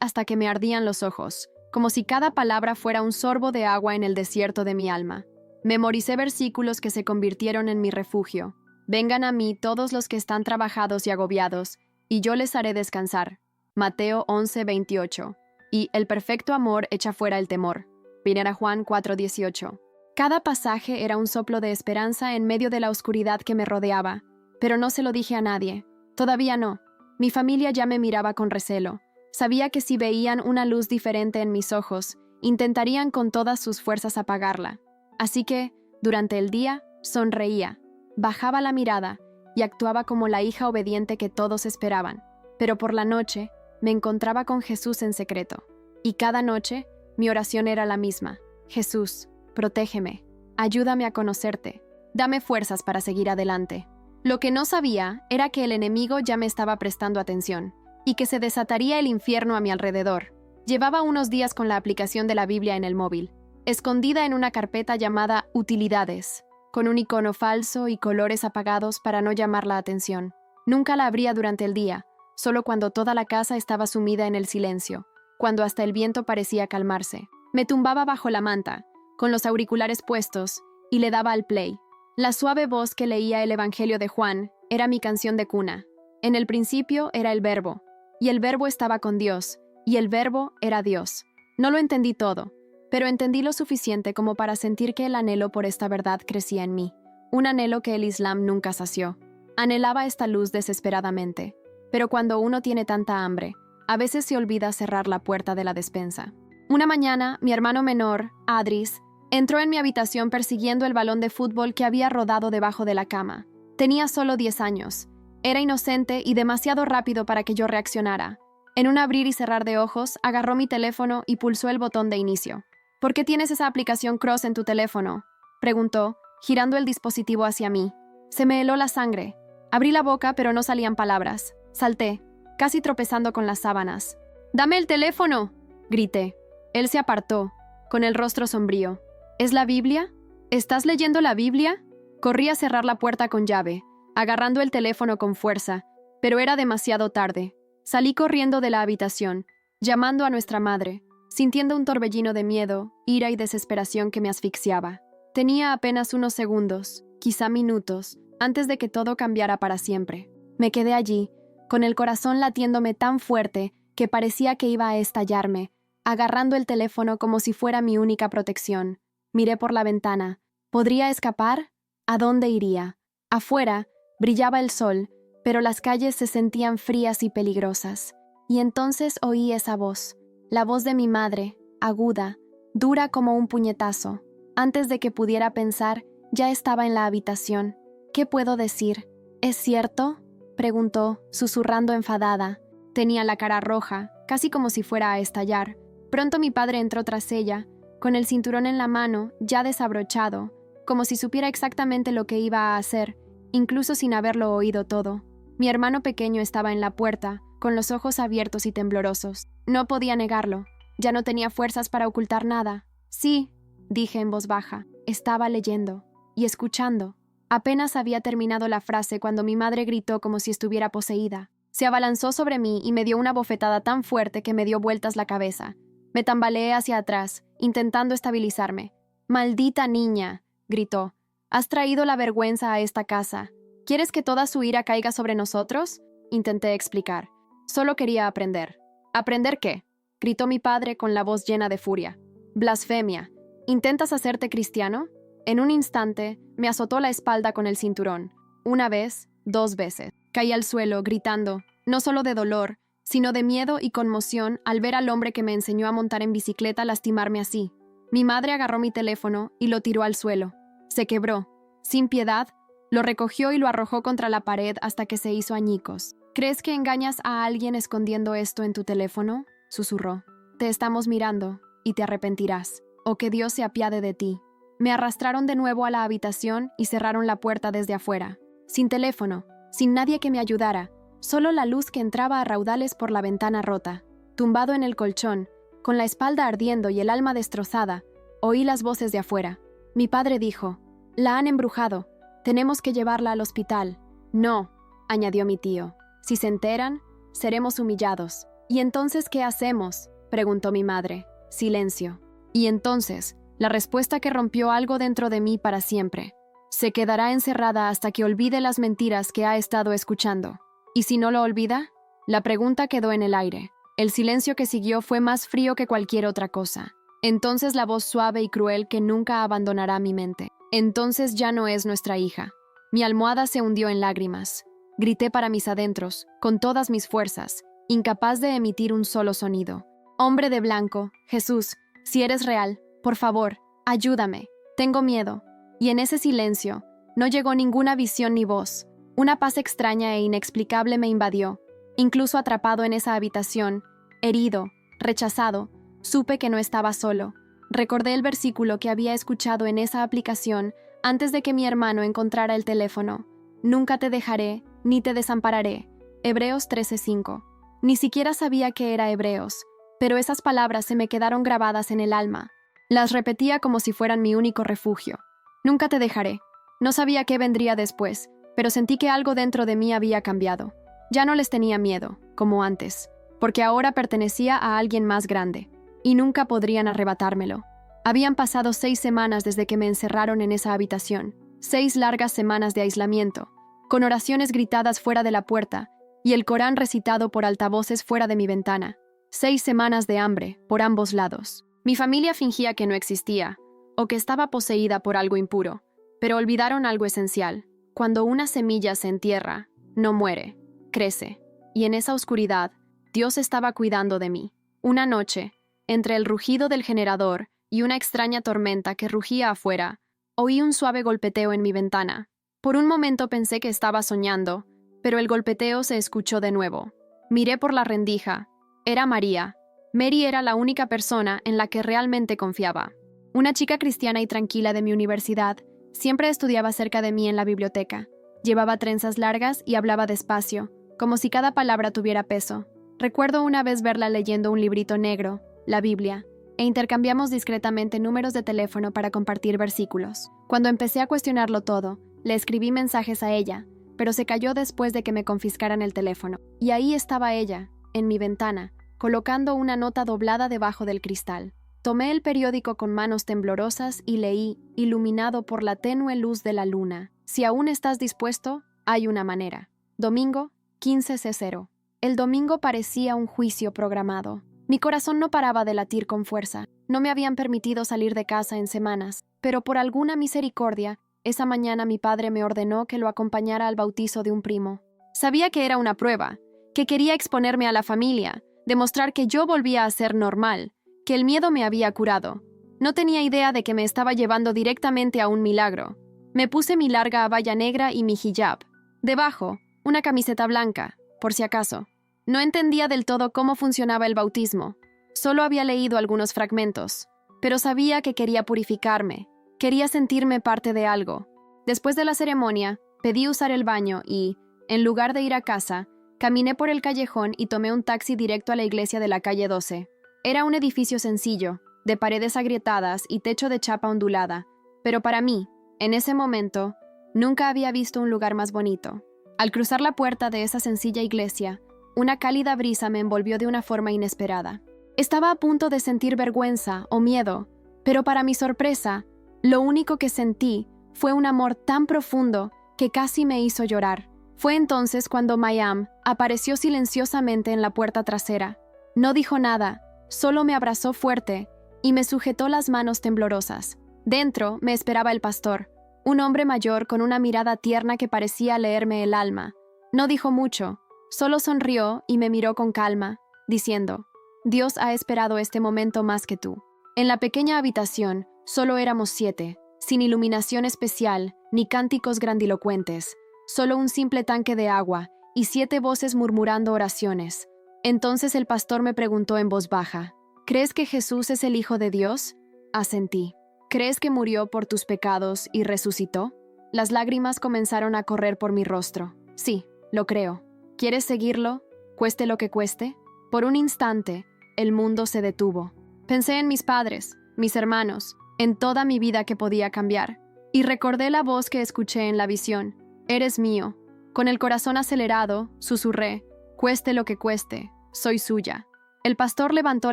hasta que me ardían los ojos, como si cada palabra fuera un sorbo de agua en el desierto de mi alma. Memoricé versículos que se convirtieron en mi refugio. Vengan a mí todos los que están trabajados y agobiados, y yo les haré descansar. Mateo 11:28. Y el perfecto amor echa fuera el temor. 1 Juan 4:18. Cada pasaje era un soplo de esperanza en medio de la oscuridad que me rodeaba, pero no se lo dije a nadie. Todavía no. Mi familia ya me miraba con recelo. Sabía que si veían una luz diferente en mis ojos, intentarían con todas sus fuerzas apagarla. Así que, durante el día, sonreía, bajaba la mirada y actuaba como la hija obediente que todos esperaban. Pero por la noche, me encontraba con Jesús en secreto. Y cada noche, mi oración era la misma: Jesús, protégeme, ayúdame a conocerte, dame fuerzas para seguir adelante. Lo que no sabía era que el enemigo ya me estaba prestando atención y que se desataría el infierno a mi alrededor. Llevaba unos días con la aplicación de la Biblia en el móvil, escondida en una carpeta llamada Utilidades, con un icono falso y colores apagados para no llamar la atención. Nunca la abría durante el día, solo cuando toda la casa estaba sumida en el silencio, cuando hasta el viento parecía calmarse. Me tumbaba bajo la manta, con los auriculares puestos, y le daba al play. La suave voz que leía el Evangelio de Juan era mi canción de cuna. En el principio era el Verbo, y el Verbo estaba con Dios, y el Verbo era Dios. No lo entendí todo, pero entendí lo suficiente como para sentir que el anhelo por esta verdad crecía en mí, un anhelo que el Islam nunca sació. Anhelaba esta luz desesperadamente, pero cuando uno tiene tanta hambre, a veces se olvida cerrar la puerta de la despensa. Una mañana, mi hermano menor, Adris, entró en mi habitación persiguiendo el balón de fútbol que había rodado debajo de la cama. Tenía solo 10 años. Era inocente y demasiado rápido para que yo reaccionara. En un abrir y cerrar de ojos, agarró mi teléfono y pulsó el botón de inicio. ¿Por qué tienes esa aplicación Cross en tu teléfono?, preguntó, girando el dispositivo hacia mí. Se me heló la sangre. Abrí la boca, pero no salían palabras. Salté, casi tropezando con las sábanas. «¡Dame el teléfono!», grité. Él se apartó, con el rostro sombrío. ¿Es la Biblia? ¿Estás leyendo la Biblia? Corrí a cerrar la puerta con llave, agarrando el teléfono con fuerza, pero era demasiado tarde. Salí corriendo de la habitación, llamando a nuestra madre, sintiendo un torbellino de miedo, ira y desesperación que me asfixiaba. Tenía apenas unos segundos, quizá minutos, antes de que todo cambiara para siempre. Me quedé allí, con el corazón latiéndome tan fuerte que parecía que iba a estallarme, agarrando el teléfono como si fuera mi única protección. Miré por la ventana. ¿Podría escapar? ¿A dónde iría? Afuera brillaba el sol, pero las calles se sentían frías y peligrosas. Y entonces oí esa voz, la voz de mi madre, aguda, dura como un puñetazo. Antes de que pudiera pensar, ya estaba en la habitación. ¿Qué puedo decir? ¿Es cierto? preguntó, susurrando enfadada. Tenía la cara roja, casi como si fuera a estallar. Pronto mi padre entró tras ella, con el cinturón en la mano, ya desabrochado, como si supiera exactamente lo que iba a hacer, incluso sin haberlo oído todo. Mi hermano pequeño estaba en la puerta, con los ojos abiertos y temblorosos. No podía negarlo. Ya no tenía fuerzas para ocultar nada. Sí, dije en voz baja. Estaba leyendo y escuchando. Apenas había terminado la frase cuando mi madre gritó como si estuviera poseída. Se abalanzó sobre mí y me dio una bofetada tan fuerte que me dio vueltas la cabeza. Me tambaleé hacia atrás, intentando estabilizarme. «¡Maldita niña!», gritó. «Has traído la vergüenza a esta casa. ¿Quieres que toda su ira caiga sobre nosotros?», intenté explicar. Solo quería aprender. «¿Aprender qué?», gritó mi padre con la voz llena de furia. «Blasfemia. ¿Intentas hacerte cristiano?». En un instante, me azotó la espalda con el cinturón. Una vez, 2 veces. Caí al suelo, gritando, no solo de dolor, sino de miedo y conmoción al ver al hombre que me enseñó a montar en bicicleta lastimarme así. Mi madre agarró mi teléfono y lo tiró al suelo. Se quebró. Sin piedad, lo recogió y lo arrojó contra la pared hasta que se hizo añicos. «¿Crees que engañas a alguien escondiendo esto en tu teléfono?», susurró. «Te estamos mirando y te arrepentirás. O que Dios se apiade de ti». Me arrastraron de nuevo a la habitación y cerraron la puerta desde afuera. Sin teléfono, sin nadie que me ayudara, solo la luz que entraba a raudales por la ventana rota. Tumbado en el colchón, con la espalda ardiendo y el alma destrozada, oí las voces de afuera. Mi padre dijo, «La han embrujado. Tenemos que llevarla al hospital». «No», añadió mi tío. «Si se enteran, seremos humillados». «¿Y entonces qué hacemos?», preguntó mi madre. Silencio. Y entonces, la respuesta que rompió algo dentro de mí para siempre. Se quedará encerrada hasta que olvide las mentiras que ha estado escuchando. ¿Y si no lo olvida? La pregunta quedó en el aire. El silencio que siguió fue más frío que cualquier otra cosa. Entonces la voz suave y cruel que nunca abandonará mi mente. Entonces ya no es nuestra hija. Mi almohada se hundió en lágrimas. Grité para mis adentros, con todas mis fuerzas, incapaz de emitir un solo sonido. «Hombre de blanco, Jesús, si eres real, por favor, ayúdame. Tengo miedo». Y en ese silencio, no llegó ninguna visión ni voz. Una paz extraña e inexplicable me invadió. Incluso atrapado en esa habitación, herido, rechazado, supe que no estaba solo. Recordé el versículo que había escuchado en esa aplicación antes de que mi hermano encontrara el teléfono. «Nunca te dejaré, ni te desampararé». Hebreos 13:5. Ni siquiera sabía que era Hebreos, pero esas palabras se me quedaron grabadas en el alma. Las repetía como si fueran mi único refugio. «Nunca te dejaré». No sabía qué vendría después, pero sentí que algo dentro de mí había cambiado. Ya no les tenía miedo, como antes, porque ahora pertenecía a alguien más grande, y nunca podrían arrebatármelo. Habían pasado 6 semanas desde que me encerraron en esa habitación, 6 largas semanas de aislamiento, con oraciones gritadas fuera de la puerta y el Corán recitado por altavoces fuera de mi ventana. 6 semanas de hambre, por ambos lados. Mi familia fingía que no existía, o que estaba poseída por algo impuro, pero olvidaron algo esencial. Cuando una semilla se entierra, no muere, crece. Y en esa oscuridad, Dios estaba cuidando de mí. Una noche, entre el rugido del generador y una extraña tormenta que rugía afuera, oí un suave golpeteo en mi ventana. Por un momento pensé que estaba soñando, pero el golpeteo se escuchó de nuevo. Miré por la rendija. Era María. Mary era la única persona en la que realmente confiaba. Una chica cristiana y tranquila de mi universidad, siempre estudiaba cerca de mí en la biblioteca. Llevaba trenzas largas y hablaba despacio, como si cada palabra tuviera peso. Recuerdo una vez verla leyendo un librito negro, la Biblia, e intercambiamos discretamente números de teléfono para compartir versículos. Cuando empecé a cuestionarlo todo, le escribí mensajes a ella, pero se calló después de que me confiscaran el teléfono. Y ahí estaba ella, en mi ventana, colocando una nota doblada debajo del cristal. Tomé el periódico con manos temblorosas y leí, iluminado por la tenue luz de la luna. «Si aún estás dispuesto, hay una manera». Domingo, 15:00. El domingo parecía un juicio programado. Mi corazón no paraba de latir con fuerza. No me habían permitido salir de casa en semanas, pero por alguna misericordia, esa mañana mi padre me ordenó que lo acompañara al bautizo de un primo. Sabía que era una prueba, que quería exponerme a la familia, demostrar que yo volvía a ser normal, que el miedo me había curado. No tenía idea de que me estaba llevando directamente a un milagro. Me puse mi larga abaya negra y mi hijab. Debajo, una camiseta blanca, por si acaso. No entendía del todo cómo funcionaba el bautismo. Solo había leído algunos fragmentos, pero sabía que quería purificarme. Quería sentirme parte de algo. Después de la ceremonia, pedí usar el baño y, en lugar de ir a casa, caminé por el callejón y tomé un taxi directo a la iglesia de la calle 12. Era un edificio sencillo, de paredes agrietadas y techo de chapa ondulada, pero para mí, en ese momento, nunca había visto un lugar más bonito. Al cruzar la puerta de esa sencilla iglesia, una cálida brisa me envolvió de una forma inesperada. Estaba a punto de sentir vergüenza o miedo, pero para mi sorpresa, lo único que sentí fue un amor tan profundo que casi me hizo llorar. Fue entonces cuando Mayam apareció silenciosamente en la puerta trasera. No dijo nada, solo me abrazó fuerte y me sujetó las manos temblorosas. Dentro me esperaba el pastor, un hombre mayor con una mirada tierna que parecía leerme el alma. No dijo mucho, solo sonrió y me miró con calma, diciendo: «Dios ha esperado este momento más que tú». En la pequeña habitación solo éramos 7, sin iluminación especial ni cánticos grandilocuentes, solo un simple tanque de agua y 7 voces murmurando oraciones. Entonces el pastor me preguntó en voz baja: «¿Crees que Jesús es el Hijo de Dios?». Asentí. «¿Crees que murió por tus pecados y resucitó?». Las lágrimas comenzaron a correr por mi rostro. «Sí, lo creo. ¿Quieres seguirlo, cueste lo que cueste?». Por un instante, el mundo se detuvo. Pensé en mis padres, mis hermanos, en toda mi vida que podía cambiar, y recordé la voz que escuché en la visión: «Eres mío». Con el corazón acelerado, susurré: «Cueste lo que cueste, soy suya». El pastor levantó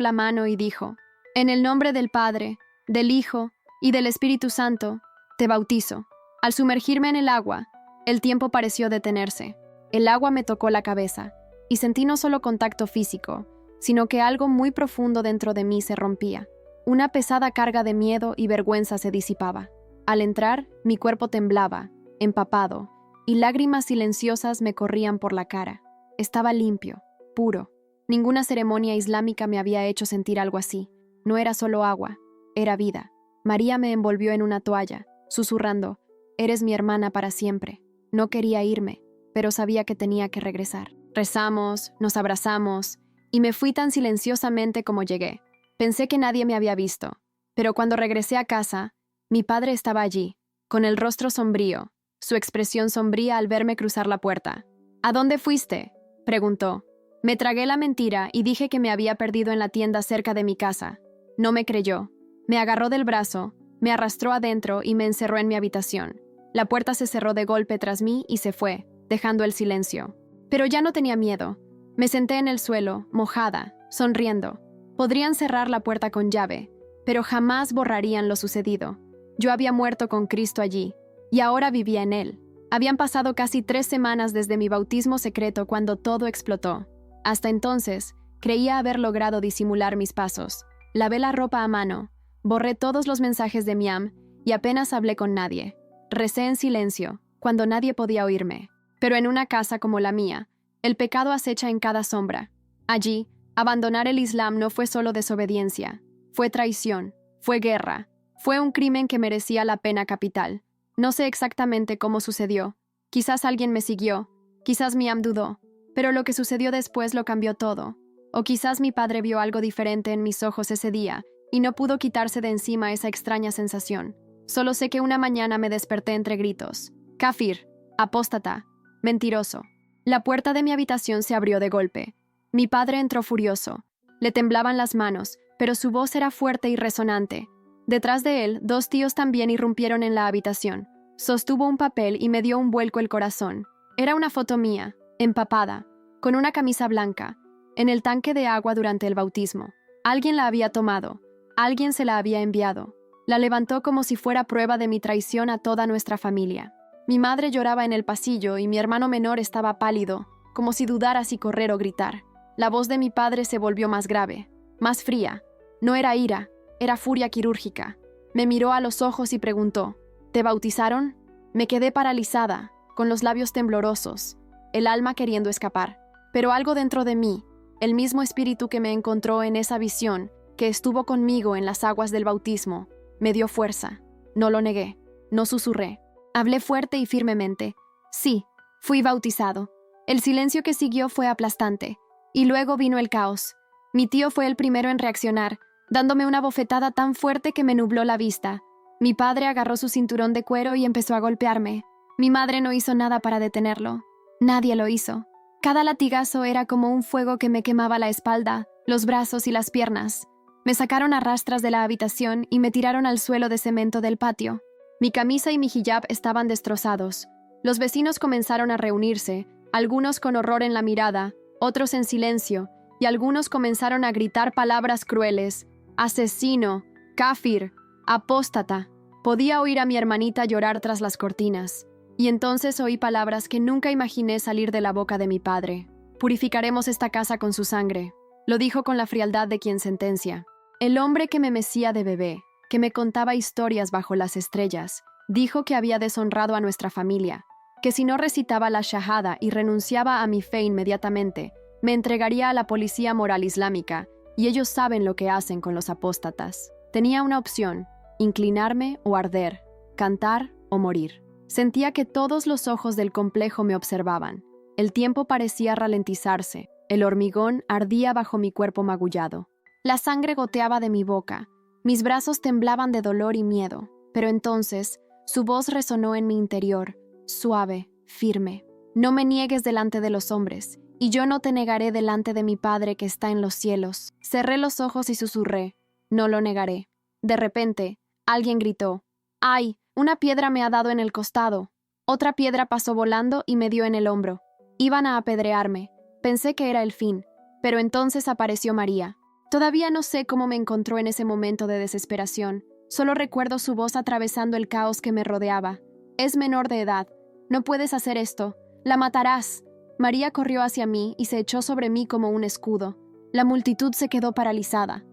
la mano y dijo: «En el nombre del Padre, del Hijo y del Espíritu Santo, te bautizo». Al sumergirme en el agua, el tiempo pareció detenerse. El agua me tocó la cabeza, y sentí no solo contacto físico, sino que algo muy profundo dentro de mí se rompía. Una pesada carga de miedo y vergüenza se disipaba. Al entrar, mi cuerpo temblaba, empapado, y lágrimas silenciosas me corrían por la cara. Estaba limpio, puro. Ninguna ceremonia islámica me había hecho sentir algo así. No era solo agua, era vida. María me envolvió en una toalla, susurrando: «Eres mi hermana para siempre». No quería irme, pero sabía que tenía que regresar. Rezamos, nos abrazamos, y me fui tan silenciosamente como llegué. Pensé que nadie me había visto, pero cuando regresé a casa, mi padre estaba allí, con el rostro sombrío, su expresión sombría al verme cruzar la puerta. «¿A dónde fuiste?», preguntó. Me tragué la mentira y dije que me había perdido en la tienda cerca de mi casa. No me creyó. Me agarró del brazo, me arrastró adentro y me encerró en mi habitación. La puerta se cerró de golpe tras mí y se fue, dejando el silencio. Pero ya no tenía miedo. Me senté en el suelo, mojada, sonriendo. Podrían cerrar la puerta con llave, pero jamás borrarían lo sucedido. Yo había muerto con Cristo allí, y ahora vivía en Él. Habían pasado casi 3 semanas desde mi bautismo secreto cuando todo explotó. Hasta entonces, creía haber logrado disimular mis pasos. Lavé la ropa a mano, borré todos los mensajes de Miam y apenas hablé con nadie. Recé en silencio, cuando nadie podía oírme. Pero en una casa como la mía, el pecado acecha en cada sombra. Allí, abandonar el Islam no fue solo desobediencia, fue traición, fue guerra, fue un crimen que merecía la pena capital. No sé exactamente cómo sucedió. Quizás alguien me siguió, quizás Miam dudó, pero lo que sucedió después lo cambió todo. O quizás mi padre vio algo diferente en mis ojos ese día y no pudo quitarse de encima esa extraña sensación. Solo sé que una mañana me desperté entre gritos: «Kafir, apóstata, mentiroso». La puerta de mi habitación se abrió de golpe. Mi padre entró furioso. Le temblaban las manos, pero su voz era fuerte y resonante. Detrás de él, 2 tíos también irrumpieron en la habitación. Sostuvo un papel y me dio un vuelco el corazón. Era una foto mía, empapada, con una camisa blanca, en el tanque de agua durante el bautismo. Alguien la había tomado, alguien se la había enviado. La levantó como si fuera prueba de mi traición a toda nuestra familia. Mi madre lloraba en el pasillo y mi hermano menor estaba pálido, como si dudara si correr o gritar. La voz de mi padre se volvió más grave, más fría. No era ira, era furia quirúrgica. Me miró a los ojos y preguntó: «¿Te bautizaron?». Me quedé paralizada, con los labios temblorosos, el alma queriendo escapar. Pero algo dentro de mí, el mismo espíritu que me encontró en esa visión, que estuvo conmigo en las aguas del bautismo, me dio fuerza. No lo negué, no susurré. Hablé fuerte y firmemente: «Sí, fui bautizado». El silencio que siguió fue aplastante, y luego vino el caos. Mi tío fue el primero en reaccionar, dándome una bofetada tan fuerte que me nubló la vista. Mi padre agarró su cinturón de cuero y empezó a golpearme. Mi madre no hizo nada para detenerlo. Nadie lo hizo. Cada latigazo era como un fuego que me quemaba la espalda, los brazos y las piernas. Me sacaron a rastras de la habitación y me tiraron al suelo de cemento del patio. Mi camisa y mi hijab estaban destrozados. Los vecinos comenzaron a reunirse, algunos con horror en la mirada, otros en silencio, y algunos comenzaron a gritar palabras crueles: asesino, káfir, apóstata. Podía oír a mi hermanita llorar tras las cortinas, y entonces oí palabras que nunca imaginé salir de la boca de mi padre. Purificaremos esta casa con su sangre, lo dijo con la frialdad de quien sentencia. El hombre que me mecía de bebé, que me contaba historias bajo las estrellas, dijo que había deshonrado a nuestra familia, que si no recitaba la shahada y renunciaba a mi fe inmediatamente, me entregaría a la policía moral islámica, y ellos saben lo que hacen con los apóstatas. Tenía una opción: inclinarme o arder, cantar o morir. Sentía que todos los ojos del complejo me observaban. El tiempo parecía ralentizarse, el hormigón ardía bajo mi cuerpo magullado. La sangre goteaba de mi boca, mis brazos temblaban de dolor y miedo, pero entonces su voz resonó en mi interior, suave, firme. No me niegues delante de los hombres, y yo no te negaré delante de mi Padre que está en los cielos. Cerré los ojos y susurré: no lo negaré. De repente, alguien gritó: ¡ay! Una piedra me ha dado en el costado. Otra piedra pasó volando y me dio en el hombro. Iban a apedrearme. Pensé que era el fin, pero entonces apareció María. Todavía no sé cómo me encontró en ese momento de desesperación. Solo recuerdo su voz atravesando el caos que me rodeaba. Es menor de edad. No puedes hacer esto. La matarás. María corrió hacia mí y se echó sobre mí como un escudo. La multitud se quedó paralizada.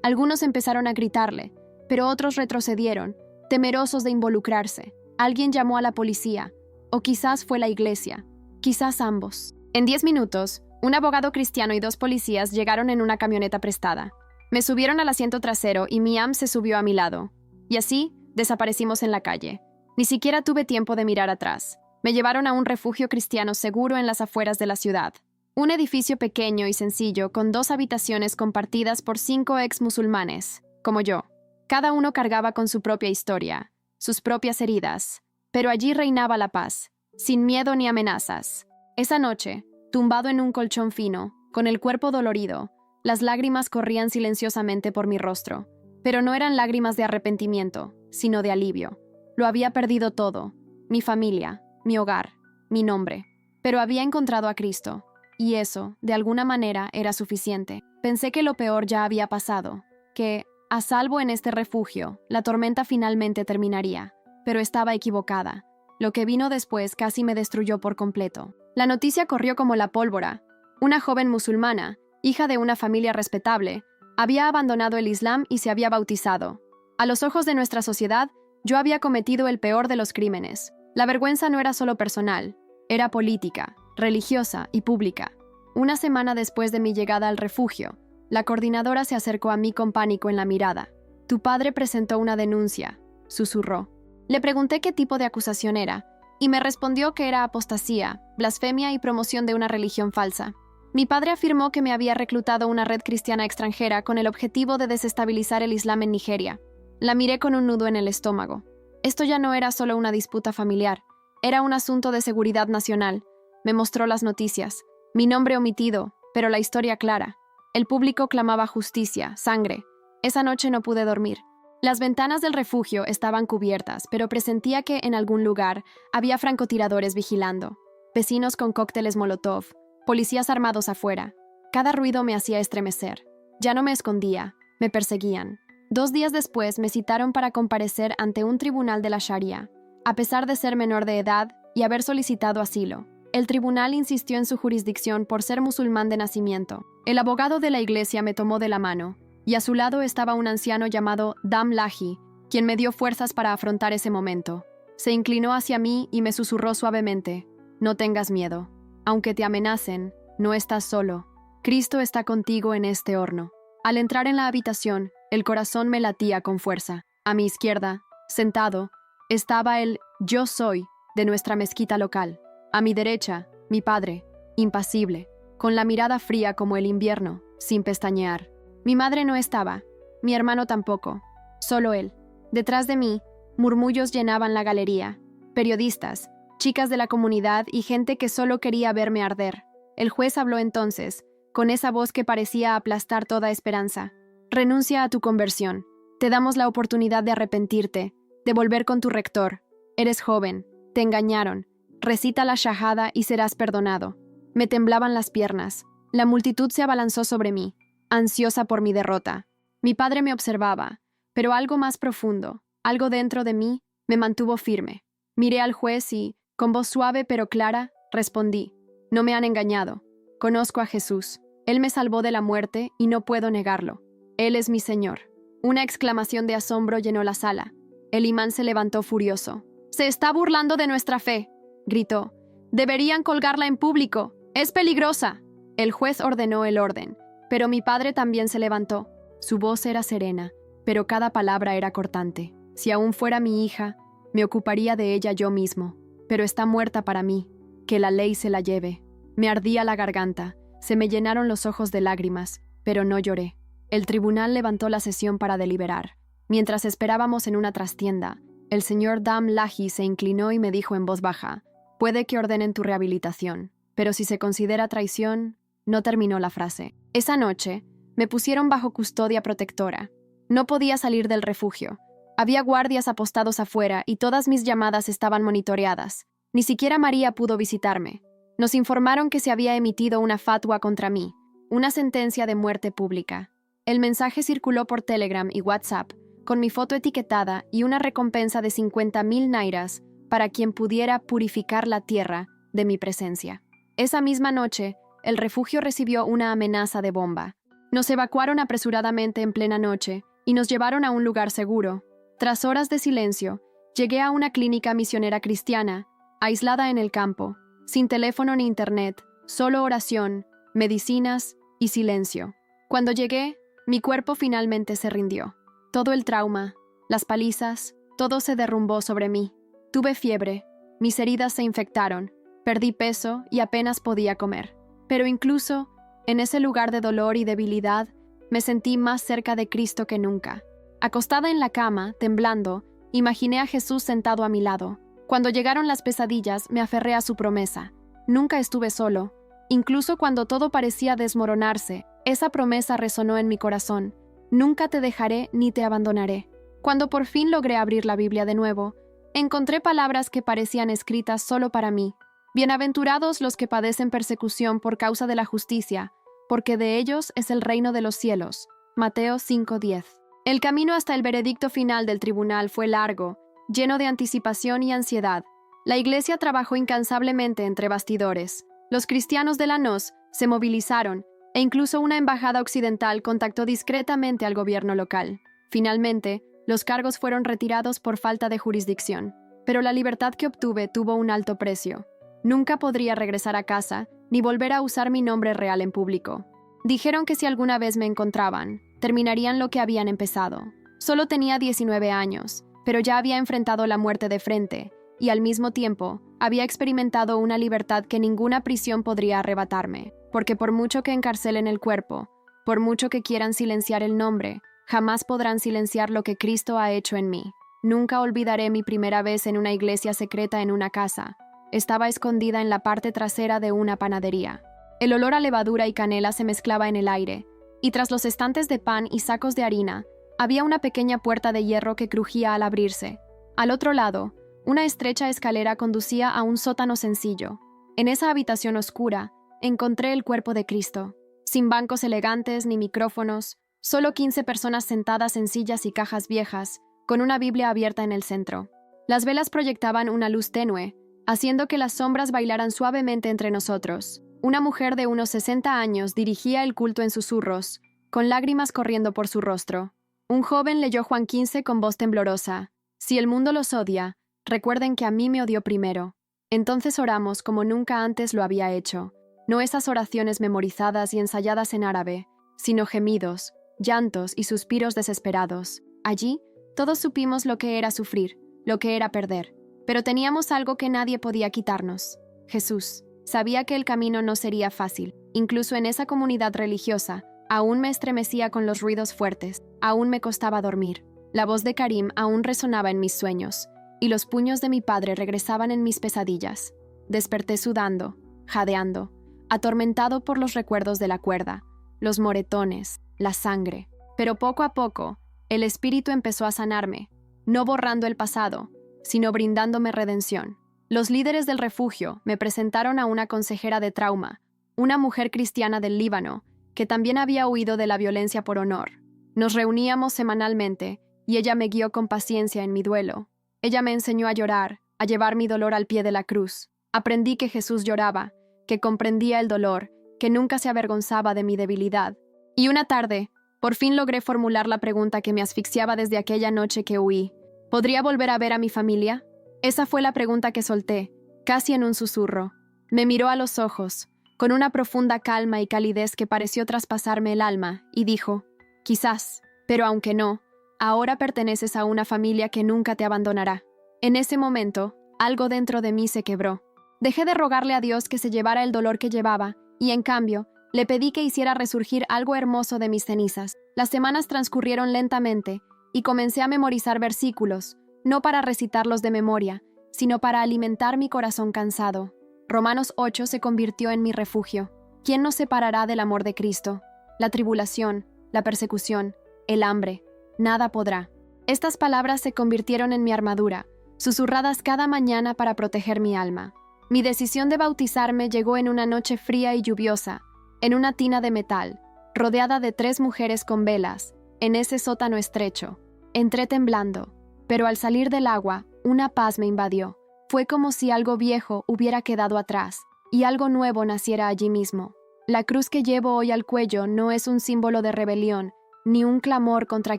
Algunos empezaron a gritarle, pero otros retrocedieron, temerosos de involucrarse. Alguien llamó a la policía, o quizás fue la iglesia, quizás ambos. En 10 minutos, un abogado cristiano y 2 policías llegaron en una camioneta prestada. Me subieron al asiento trasero y Miam se subió a mi lado. Y así, desaparecimos en la calle. Ni siquiera tuve tiempo de mirar atrás. Me llevaron a un refugio cristiano seguro en las afueras de la ciudad. Un edificio pequeño y sencillo con 2 habitaciones compartidas por 5 ex-musulmanes, como yo. Cada uno cargaba con su propia historia, sus propias heridas, pero allí reinaba la paz, sin miedo ni amenazas. Esa noche, tumbado en un colchón fino, con el cuerpo dolorido, las lágrimas corrían silenciosamente por mi rostro, pero no eran lágrimas de arrepentimiento, sino de alivio. Lo había perdido todo: mi familia, mi hogar, mi nombre, pero había encontrado a Cristo, y eso, de alguna manera, era suficiente. Pensé que lo peor ya había pasado, que, a salvo en este refugio, la tormenta finalmente terminaría, pero estaba equivocada. Lo que vino después casi me destruyó por completo. La noticia corrió como la pólvora. Una joven musulmana, hija de una familia respetable, había abandonado el Islam y se había bautizado. A los ojos de nuestra sociedad, yo había cometido el peor de los crímenes. La vergüenza no era solo personal, era política, religiosa y pública. Una semana después de mi llegada al refugio, la coordinadora se acercó a mí con pánico en la mirada. «Tu padre presentó una denuncia», susurró. Le pregunté qué tipo de acusación era, y me respondió que era apostasía, blasfemia y promoción de una religión falsa. Mi padre afirmó que me había reclutado una red cristiana extranjera con el objetivo de desestabilizar el Islam en Nigeria. La miré con un nudo en el estómago. Esto ya no era solo una disputa familiar, era un asunto de seguridad nacional. Me mostró las noticias, mi nombre omitido, pero la historia clara. El público clamaba justicia, sangre. Esa noche no pude dormir. Las ventanas del refugio estaban cubiertas, pero presentía que en algún lugar había francotiradores vigilando. Vecinos con cócteles Molotov, policías armados afuera. Cada ruido me hacía estremecer. Ya no me escondía, me perseguían. 2 días después me citaron para comparecer ante un tribunal de la Sharia. A pesar de ser menor de edad y haber solicitado asilo, el tribunal insistió en su jurisdicción por ser musulmán de nacimiento. El abogado de la iglesia me tomó de la mano, y a su lado estaba un anciano llamado Dam Lahi, quien me dio fuerzas para afrontar ese momento. Se inclinó hacia mí y me susurró suavemente: «No tengas miedo. Aunque te amenacen, no estás solo. Cristo está contigo en este horno». Al entrar en la habitación, el corazón me latía con fuerza. A mi izquierda, sentado, estaba el «Yo soy» de nuestra mezquita local. A mi derecha, Mi padre, impasible, con la mirada fría como el invierno, sin pestañear. Mi madre no estaba, mi hermano tampoco, solo él. Detrás de mí, murmullos llenaban la galería. Periodistas, chicas de la comunidad y gente que solo quería verme arder. El juez habló entonces, con esa voz que parecía aplastar toda esperanza. Renuncia a tu conversión. Te damos la oportunidad de arrepentirte, de volver con tu rector. Eres joven, te engañaron. Recita la shahada y serás perdonado. Me temblaban las piernas. La multitud se abalanzó sobre mí, ansiosa por mi derrota. Mi padre me observaba, pero algo más profundo, algo dentro de mí, me mantuvo firme. Miré al juez y, con voz suave pero clara, respondí: no me han engañado. Conozco a Jesús. Él me salvó de la muerte y no puedo negarlo. Él es mi Señor. Una exclamación de asombro llenó la sala. El imán se levantó furioso. «Se está burlando de nuestra fe», gritó. «Deberían colgarla en público. Es peligrosa». El juez ordenó el orden, pero mi padre también se levantó. Su voz era serena, pero cada palabra era cortante. Si aún fuera mi hija, me ocuparía de ella yo mismo. Pero está muerta para mí. Que la ley se la lleve. Me ardía la garganta. Se me llenaron los ojos de lágrimas, pero no lloré. El tribunal levantó la sesión para deliberar. Mientras esperábamos en una trastienda, el señor Dam Lahi se inclinó y me dijo en voz baja: «Puede que ordenen tu rehabilitación, pero si se considera traición...» No terminó la frase. Esa noche, me pusieron bajo custodia protectora. No podía salir del refugio. Había guardias apostados afuera y todas mis llamadas estaban monitoreadas. Ni siquiera María pudo visitarme. Nos informaron que se había emitido una fatwa contra mí, una sentencia de muerte pública. El mensaje circuló por Telegram y WhatsApp, con mi foto etiquetada y una recompensa de 50,000 nairas para quien pudiera purificar la tierra de mi presencia. Esa misma noche, el refugio recibió una amenaza de bomba. Nos evacuaron apresuradamente en plena noche y nos llevaron a un lugar seguro. Tras horas de silencio, llegué a una clínica misionera cristiana, aislada en el campo, sin teléfono ni internet, solo oración, medicinas y silencio. Cuando llegué, mi cuerpo finalmente se rindió. Todo el trauma, las palizas, todo se derrumbó sobre mí. Tuve fiebre, mis heridas se infectaron, perdí peso y apenas podía comer. Pero incluso, en ese lugar de dolor y debilidad, me sentí más cerca de Cristo que nunca. Acostada en la cama, temblando, imaginé a Jesús sentado a mi lado. Cuando llegaron las pesadillas, me aferré a su promesa. Nunca estuve solo. Incluso cuando todo parecía desmoronarse, esa promesa resonó en mi corazón. Nunca te dejaré ni te abandonaré. Cuando por fin logré abrir la Biblia de nuevo, encontré palabras que parecían escritas solo para mí. Bienaventurados los que padecen persecución por causa de la justicia, porque de ellos es el reino de los cielos. Mateo 5:10. El camino hasta el veredicto final del tribunal fue largo, lleno de anticipación y ansiedad. La iglesia trabajó incansablemente entre bastidores. Los cristianos de Lanús se movilizaron e incluso una embajada occidental contactó discretamente al gobierno local. Finalmente, los cargos fueron retirados por falta de jurisdicción, pero la libertad que obtuve tuvo un alto precio. Nunca podría regresar a casa ni volver a usar mi nombre real en público. Dijeron que si alguna vez me encontraban, terminarían lo que habían empezado. Solo tenía 19 años, pero ya había enfrentado la muerte de frente y al mismo tiempo había experimentado una libertad que ninguna prisión podría arrebatarme, porque por mucho que encarcelen el cuerpo, por mucho que quieran silenciar el nombre, jamás podrán silenciar lo que Cristo ha hecho en mí. Nunca olvidaré mi primera vez en una iglesia secreta en una casa. Estaba escondida en la parte trasera de una panadería. El olor a levadura y canela se mezclaba en el aire, y tras los estantes de pan y sacos de harina, había una pequeña puerta de hierro que crujía al abrirse. Al otro lado, una estrecha escalera conducía a un sótano sencillo. En esa habitación oscura, encontré el cuerpo de Cristo. Sin bancos elegantes ni micrófonos, solo 15 personas sentadas en sillas y cajas viejas, con una Biblia abierta en el centro. Las velas proyectaban una luz tenue, haciendo que las sombras bailaran suavemente entre nosotros. Una mujer de unos 60 años dirigía el culto en susurros, con lágrimas corriendo por su rostro. Un joven leyó Juan 15 con voz temblorosa. Si el mundo los odia, recuerden que a mí me odió primero. Entonces oramos como nunca antes lo había hecho. No esas oraciones memorizadas y ensayadas en árabe, sino gemidos, llantos y suspiros desesperados. Allí, todos supimos lo que era sufrir, lo que era perder. Pero teníamos algo que nadie podía quitarnos: Jesús. Sabía que el camino no sería fácil. Incluso en esa comunidad religiosa, aún me estremecía con los ruidos fuertes, aún me costaba dormir. La voz de Karim aún resonaba en mis sueños, y los puños de mi padre regresaban en mis pesadillas. Desperté sudando, jadeando, atormentado por los recuerdos de la cuerda, los moretones, la sangre. Pero poco a poco, el espíritu empezó a sanarme, no borrando el pasado, sino brindándome redención. Los líderes del refugio me presentaron a una consejera de trauma, una mujer cristiana del Líbano, que también había huido de la violencia por honor. Nos reuníamos semanalmente, y ella me guió con paciencia en mi duelo. Ella me enseñó a llorar, a llevar mi dolor al pie de la cruz. Aprendí que Jesús lloraba, que comprendía el dolor, que nunca se avergonzaba de mi debilidad. Y una tarde, por fin logré formular la pregunta que me asfixiaba desde aquella noche que huí. ¿Podría volver a ver a mi familia? Esa fue la pregunta que solté, casi en un susurro. Me miró a los ojos, con una profunda calma y calidez que pareció traspasarme el alma, y dijo, quizás, pero aunque no, ahora perteneces a una familia que nunca te abandonará. En ese momento, algo dentro de mí se quebró. Dejé de rogarle a Dios que se llevara el dolor que llevaba, y en cambio, le pedí que hiciera resurgir algo hermoso de mis cenizas. Las semanas transcurrieron lentamente, y comencé a memorizar versículos, no para recitarlos de memoria, sino para alimentar mi corazón cansado. Romanos 8 se convirtió en mi refugio. ¿Quién nos separará del amor de Cristo? La tribulación, la persecución, el hambre, nada podrá. Estas palabras se convirtieron en mi armadura, susurradas cada mañana para proteger mi alma. Mi decisión de bautizarme llegó en una noche fría y lluviosa, en una tina de metal, rodeada de 3 mujeres con velas, en ese sótano estrecho. Entré temblando, pero al salir del agua, una paz me invadió. Fue como si algo viejo hubiera quedado atrás, y algo nuevo naciera allí mismo. La cruz que llevo hoy al cuello no es un símbolo de rebelión, ni un clamor contra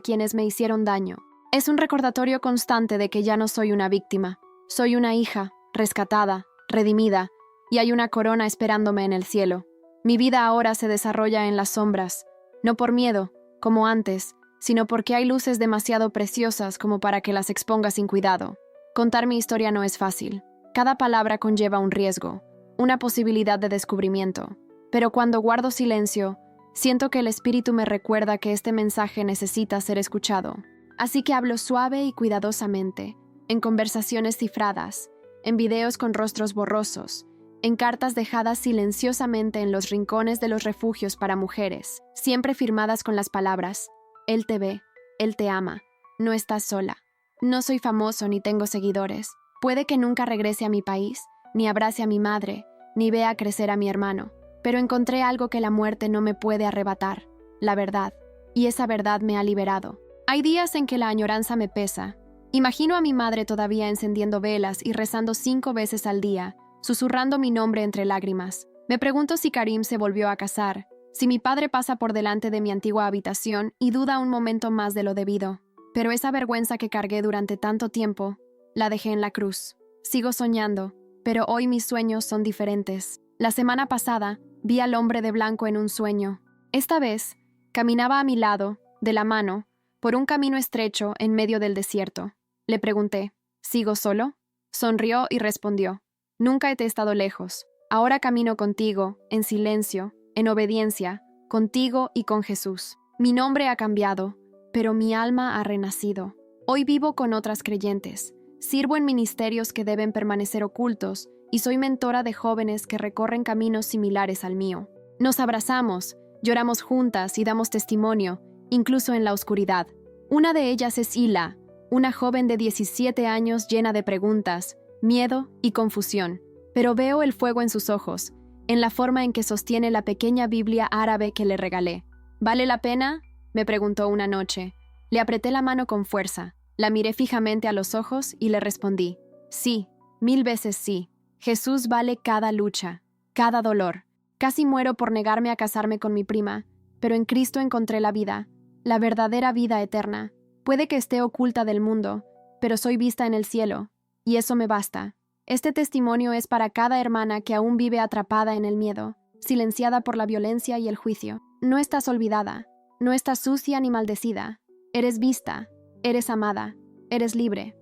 quienes me hicieron daño. Es un recordatorio constante de que ya no soy una víctima. Soy una hija, rescatada, redimida, y hay una corona esperándome en el cielo. Mi vida ahora se desarrolla en las sombras, no por miedo, como antes, sino porque hay luces demasiado preciosas como para que las exponga sin cuidado. Contar mi historia no es fácil. Cada palabra conlleva un riesgo, una posibilidad de descubrimiento. Pero cuando guardo silencio, siento que el espíritu me recuerda que este mensaje necesita ser escuchado. Así que hablo suave y cuidadosamente, en conversaciones cifradas, en videos con rostros borrosos, en cartas dejadas silenciosamente en los rincones de los refugios para mujeres, siempre firmadas con las palabras: Él te ve, Él te ama, no estás sola. No soy famoso ni tengo seguidores. Puede que nunca regrese a mi país, ni abrace a mi madre, ni vea crecer a mi hermano. Pero encontré algo que la muerte no me puede arrebatar, la verdad, y esa verdad me ha liberado. Hay días en que la añoranza me pesa. Imagino a mi madre todavía encendiendo velas y rezando 5 veces al día, susurrando mi nombre entre lágrimas. Me pregunto si Karim se volvió a casar, si mi padre pasa por delante de mi antigua habitación y duda un momento más de lo debido. Pero esa vergüenza que cargué durante tanto tiempo, la dejé en la cruz. Sigo soñando, pero hoy mis sueños son diferentes. La semana pasada, vi al hombre de blanco en un sueño. Esta vez, caminaba a mi lado, de la mano, por un camino estrecho en medio del desierto. Le pregunté, ¿sigo solo? Sonrió y respondió, nunca te he estado lejos. Ahora camino contigo, en silencio, en obediencia, contigo y con Jesús. Mi nombre ha cambiado, pero mi alma ha renacido. Hoy vivo con otras creyentes. Sirvo en ministerios que deben permanecer ocultos y soy mentora de jóvenes que recorren caminos similares al mío. Nos abrazamos, lloramos juntas y damos testimonio, incluso en la oscuridad. Una de ellas es Hila, una joven de 17 años llena de preguntas, miedo y confusión. Pero veo el fuego en sus ojos, en la forma en que sostiene la pequeña Biblia árabe que le regalé. ¿Vale la pena?, me preguntó una noche. Le apreté la mano con fuerza, la miré fijamente a los ojos y le respondí, sí, 1000 veces sí. Jesús vale cada lucha, cada dolor. Casi muero por negarme a casarme con mi prima, pero en Cristo encontré la vida, la verdadera vida eterna. Puede que esté oculta del mundo, pero soy vista en el cielo, y eso me basta. Este testimonio es para cada hermana que aún vive atrapada en el miedo, silenciada por la violencia y el juicio. No estás olvidada, no estás sucia ni maldecida. Eres vista, eres amada, eres libre.